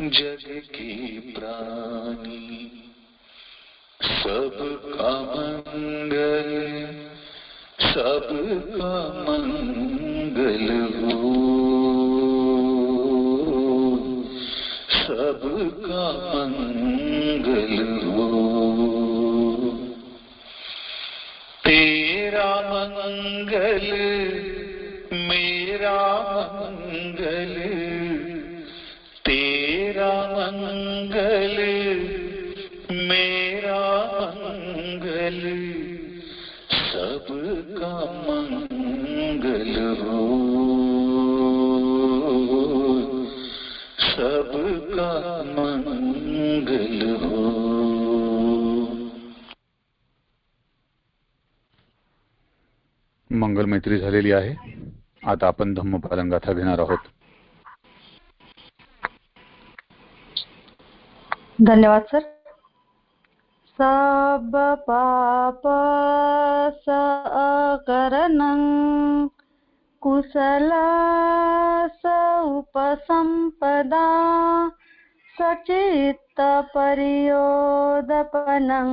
Speaker 1: जग के प्राणी। सबका मंगल, सबका मंगल हो, सबका मंगल हो। तेरा मंगल मेरा मंगल, तेरा मंगल मेरा मंगल, सबका मंगल हो, सबका मंगल हो। मंगल मैत्री झालेली आहे. आता आपण धम्मपालन गाथा घेणार आहोत.
Speaker 2: धन्यवाद सर. सब पाप सकरणं कुशल उपसंपदा सचित्त परियोदपनं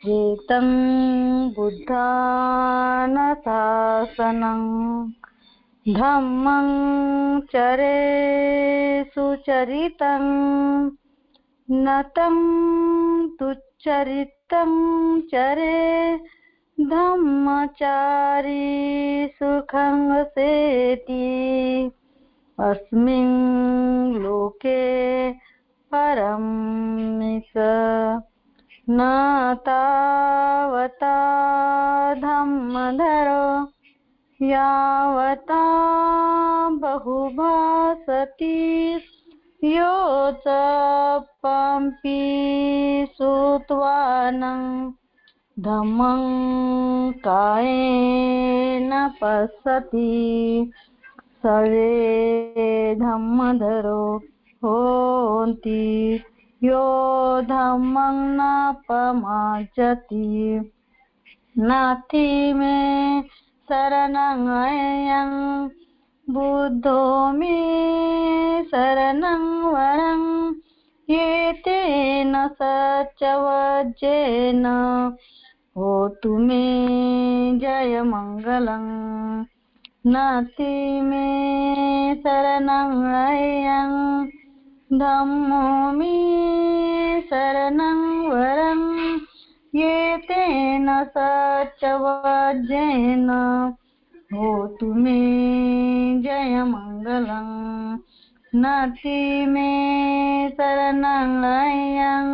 Speaker 2: एतं बुद्धान शासनं धम्मं चरे सुचरितं नतं तुच्चरितं चरे धम्मचारी सुखं सेति अस्मिन् लोके परमिक न तावता धम्मधरो यावता बहुभासति योच पंपि सुत्वानं धम्मं कायेन पश्यति सर्वे धम्मधरो होन्ति यो धम्मं न पमाचति नास्ति मे शरणं अयं बुद्धो मे शरणं वरं एतेन सच्चवज्जेन होतु मे जयमङ्गलं नास्ति मे शरणं अयं धम्मो मे शरणं वरं एतेन सच्चवज्जेन होतु मे जयमङ्गलं नास्ति मे शरणं अयं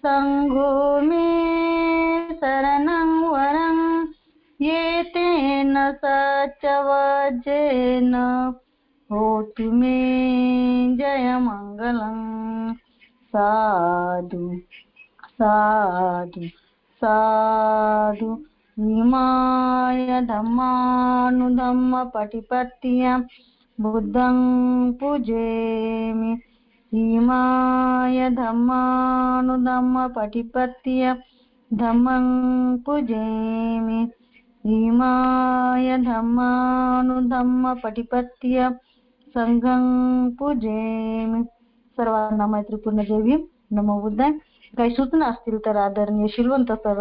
Speaker 2: संघो मे शरणं वरं एतेन सच्चवज्जेन होतु मे जयमङ्गलं साधु साधु साधु इमाय धम्मानुधम्म पटिपत्तिया बुद्धं पूजेमि इमाय धम्मानुधम्म पटिपत्तिया धम्मं पूजेमि इमाय धम्मानुधम्म पटिपत्तिया संघं पूजेमि. सर्वांना मैत्रीपूर्ण जय भीम. नमो बुद्धाय. काही सूचना असतील तर आदरणीय शिलवंत सर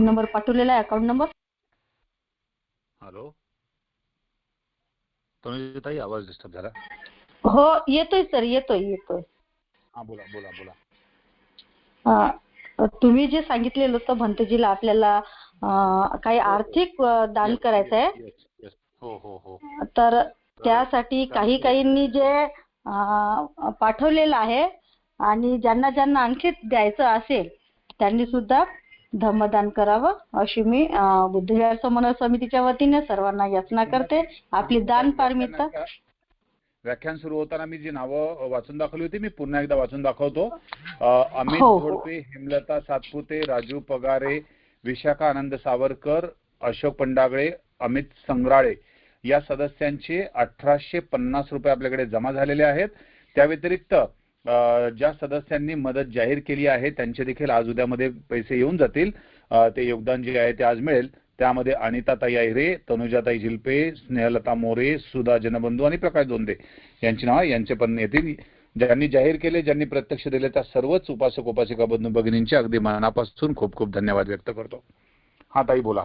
Speaker 2: नंबर पाठवलेला आहे, अकाउंट नंबर.
Speaker 1: हॅलो तनुजाताई आवाज डिस्टर्ब झाला.
Speaker 2: हो येतोय सर, येतोय.
Speaker 1: हा बोला बोला बोला.
Speaker 2: तुम्ही जे सांगितलेलं होतं भंतेजीला आपल्याला काही आर्थिक दान करायचं आहे.
Speaker 1: Yes, yes. हो हो हो.
Speaker 2: तर त्यासाठी काही काहींनी जे पाठवलेलं आहे आणि ज्यांना ज्यांना आणखी द्यायचं असेल त्यांनी सुद्धा धम्मदान करावं अशी मी बुद्धविहार समन्वय समितीच्या वतीने सर्वांना याचना करते. आपली दान पारमिता.
Speaker 1: व्याख्यान सुरू होताना मी जी नावं वाचून दाखवली होती मी पुन्हा एकदा वाचून दाखवतो. अमित
Speaker 2: हो.
Speaker 1: झोडपे, हेमलता सातपुते, राजू पगारे, विशाखा आनंद सावरकर, अशोक पंडागळे, अमित संग्राळे या सदस्यांचे 1850 रुपये आपल्याकडे जमा झालेले आहेत. त्या व्यतिरिक्त ज्या सदस्यांनी मदत जाहीर केली आहे त्यांचे देखील आज उद्यामध्ये पैसे येऊन जातील. ते योगदान जे आहे ते आज मिळेल. त्यामध्ये अनिताताई अहिरे, तनुजाताई झिलपे, स्नेहलता मोरे, सुधा जनबंधू आणि प्रकाश दोंदे यांची नाव यांचे पण येतील. ज्यांनी जाहीर केले, ज्यांनी प्रत्यक्ष दिले त्या सर्वच उपासक उपासिका बंधू भगिनींचे अगदी मनापासून खूप खूप धन्यवाद व्यक्त करतो. हा ताई बोला.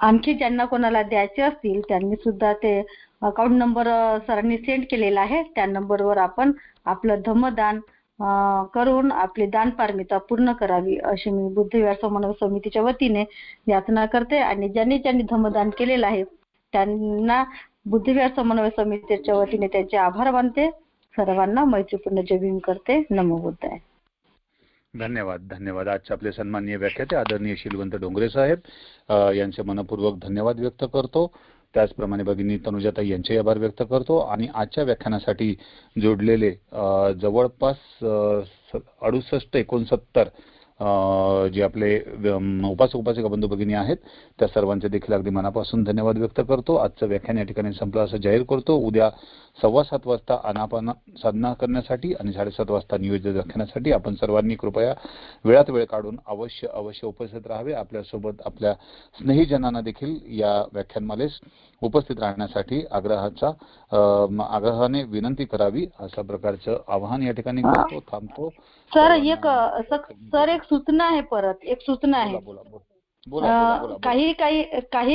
Speaker 2: आणखी ज्यांना कोणाला द्यायचे असतील त्यांनी सुद्धा ते अकाउंट नंबर सरांनी सेंड केलेला आहे. त्या नंबरवर आपण आपलं धम्मदान करून आपली दान पारमिता पूर्ण करावी अशी मी बुद्धविहार समन्वय समितीच्या वतीने याचना करते. आणि ज्यांनी ज्यांनी धम्मदान केलेलं आहे त्यांना बुद्धविहार समन्वय समितीच्या वतीने त्यांचे आभार मानते. सर्वांना मैत्रीपूर्ण जय भीम करते. नमो बुद्धाय.
Speaker 1: धन्यवाद धन्यवाद. आजचे आपले सन्माननीय व्याख्याते आदरणीय शीलवंत डोंगरे साहेब यांचे मनपूर्वक धन्यवाद व्यक्त करतो. त्याचप्रमाणे भगिनी तनुजाताई यांचे आभार व्यक्त करतो. आणि आजच्या व्याख्यानासाठी जोडलेले जवळपास 68-69 जे आपले उपासक उपासिका बंधू भगिनी आहेत त्या सर्वांचे देखील अगदी मनापासून धन्यवाद व्यक्त करतो. आजचं व्याख्यान या ठिकाणी संपलं असं जाहीर करतो. उद्या 7:15 वाजता आनापान साधना करण्यासाठी आणि 7:30 वाजता नियोजित व्याख्यानासाठी आपण सर्वांनी कृपया वेळात वेळ काढून अवश्य उपस्थित राहावे. आपल्यासोबत आपल्या स्नेहीजनांना देखील या व्याख्यानमालेस उपस्थित राहण्यासाठी आग्रहाने विनंती करावी असं प्रकारचं आवाहन या ठिकाणी करतो. थांबतो.
Speaker 2: सर एक सूचना आहे. परत एक सूचना आहे.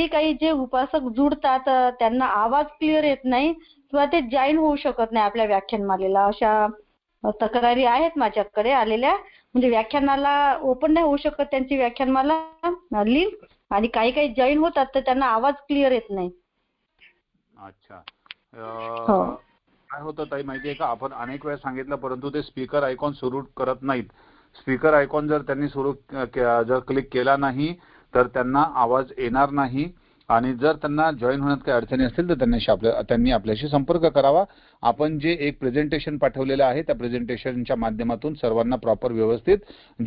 Speaker 2: काही जे उपासक जुडतात त्यांना आवाज क्लिअर येत नाही किंवा ते जॉईन होऊ शकत नाही आपल्या व्याख्यानमालेला. अशा तक्रारी आहेत माझ्याकडे आलेल्या. म्हणजे व्याख्यानाला ओपन नाही होऊ शकत त्यांची व्याख्यानमाला लिंक. आणि काही जॉईन होतात तर त्यांना आवाज क्लिअर येत नाही.
Speaker 1: अच्छा. काय होतं ताई माहितीये का, आपण अनेक वेळा सांगितलं परंतु ते स्पीकर आयकॉन सुरू करत नाहीत. स्पीकर आयकॉन जर त्यांनी जर क्लिक केला नाही तर त्यांना आवाज येणार नाही. आणि जर त्यांना जॉईन होण्यात काही अडचणी असतील तर त्यांनी आपल्याशी संपर्क करावा. आपण जे एक प्रेझेंटेशन पाठवलेलं आहे त्या प्रेझेंटेशनच्या माध्यमातून सर्वांना प्रॉपर व्यवस्थित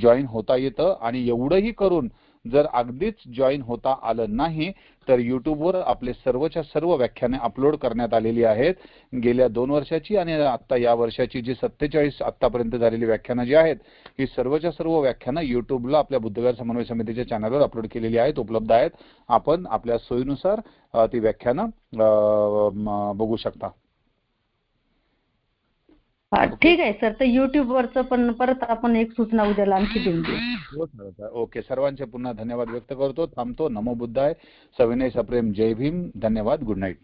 Speaker 1: जॉईन होता येतं. आणि एवढंही करून जर अगदीच जॉईन होता आलं नाही तर युट्यूबवर आपले सर्वच्या सर्व व्याख्याने अपलोड करण्यात आलेली आहेत. गेल्या 2 वर्षाची आणि आता या वर्षाची जी 47 आतापर्यंत झालेली व्याख्यानं जी आहेत ही सर्वच्या सर्व व्याख्यानं युट्यूबला आपल्या बुद्धविहार समन्वय समितीच्या चॅनलवर अपलोड केलेली आहेत, उपलब्ध आहेत. आपण आपल्या सोयीनुसार ती व्याख्यानं बघू शकता.
Speaker 2: ठीक आहे सर. तर युट्यूबवरचं पण परत आपण एक सूचना उद्याला आणखी देऊन देऊ.
Speaker 1: ओके. सर्वांचे पुन्हा धन्यवाद व्यक्त करतो. थांबतो. नमो बुद्धाय. सविनय सप्रेम. जय भीम. धन्यवाद. Good night.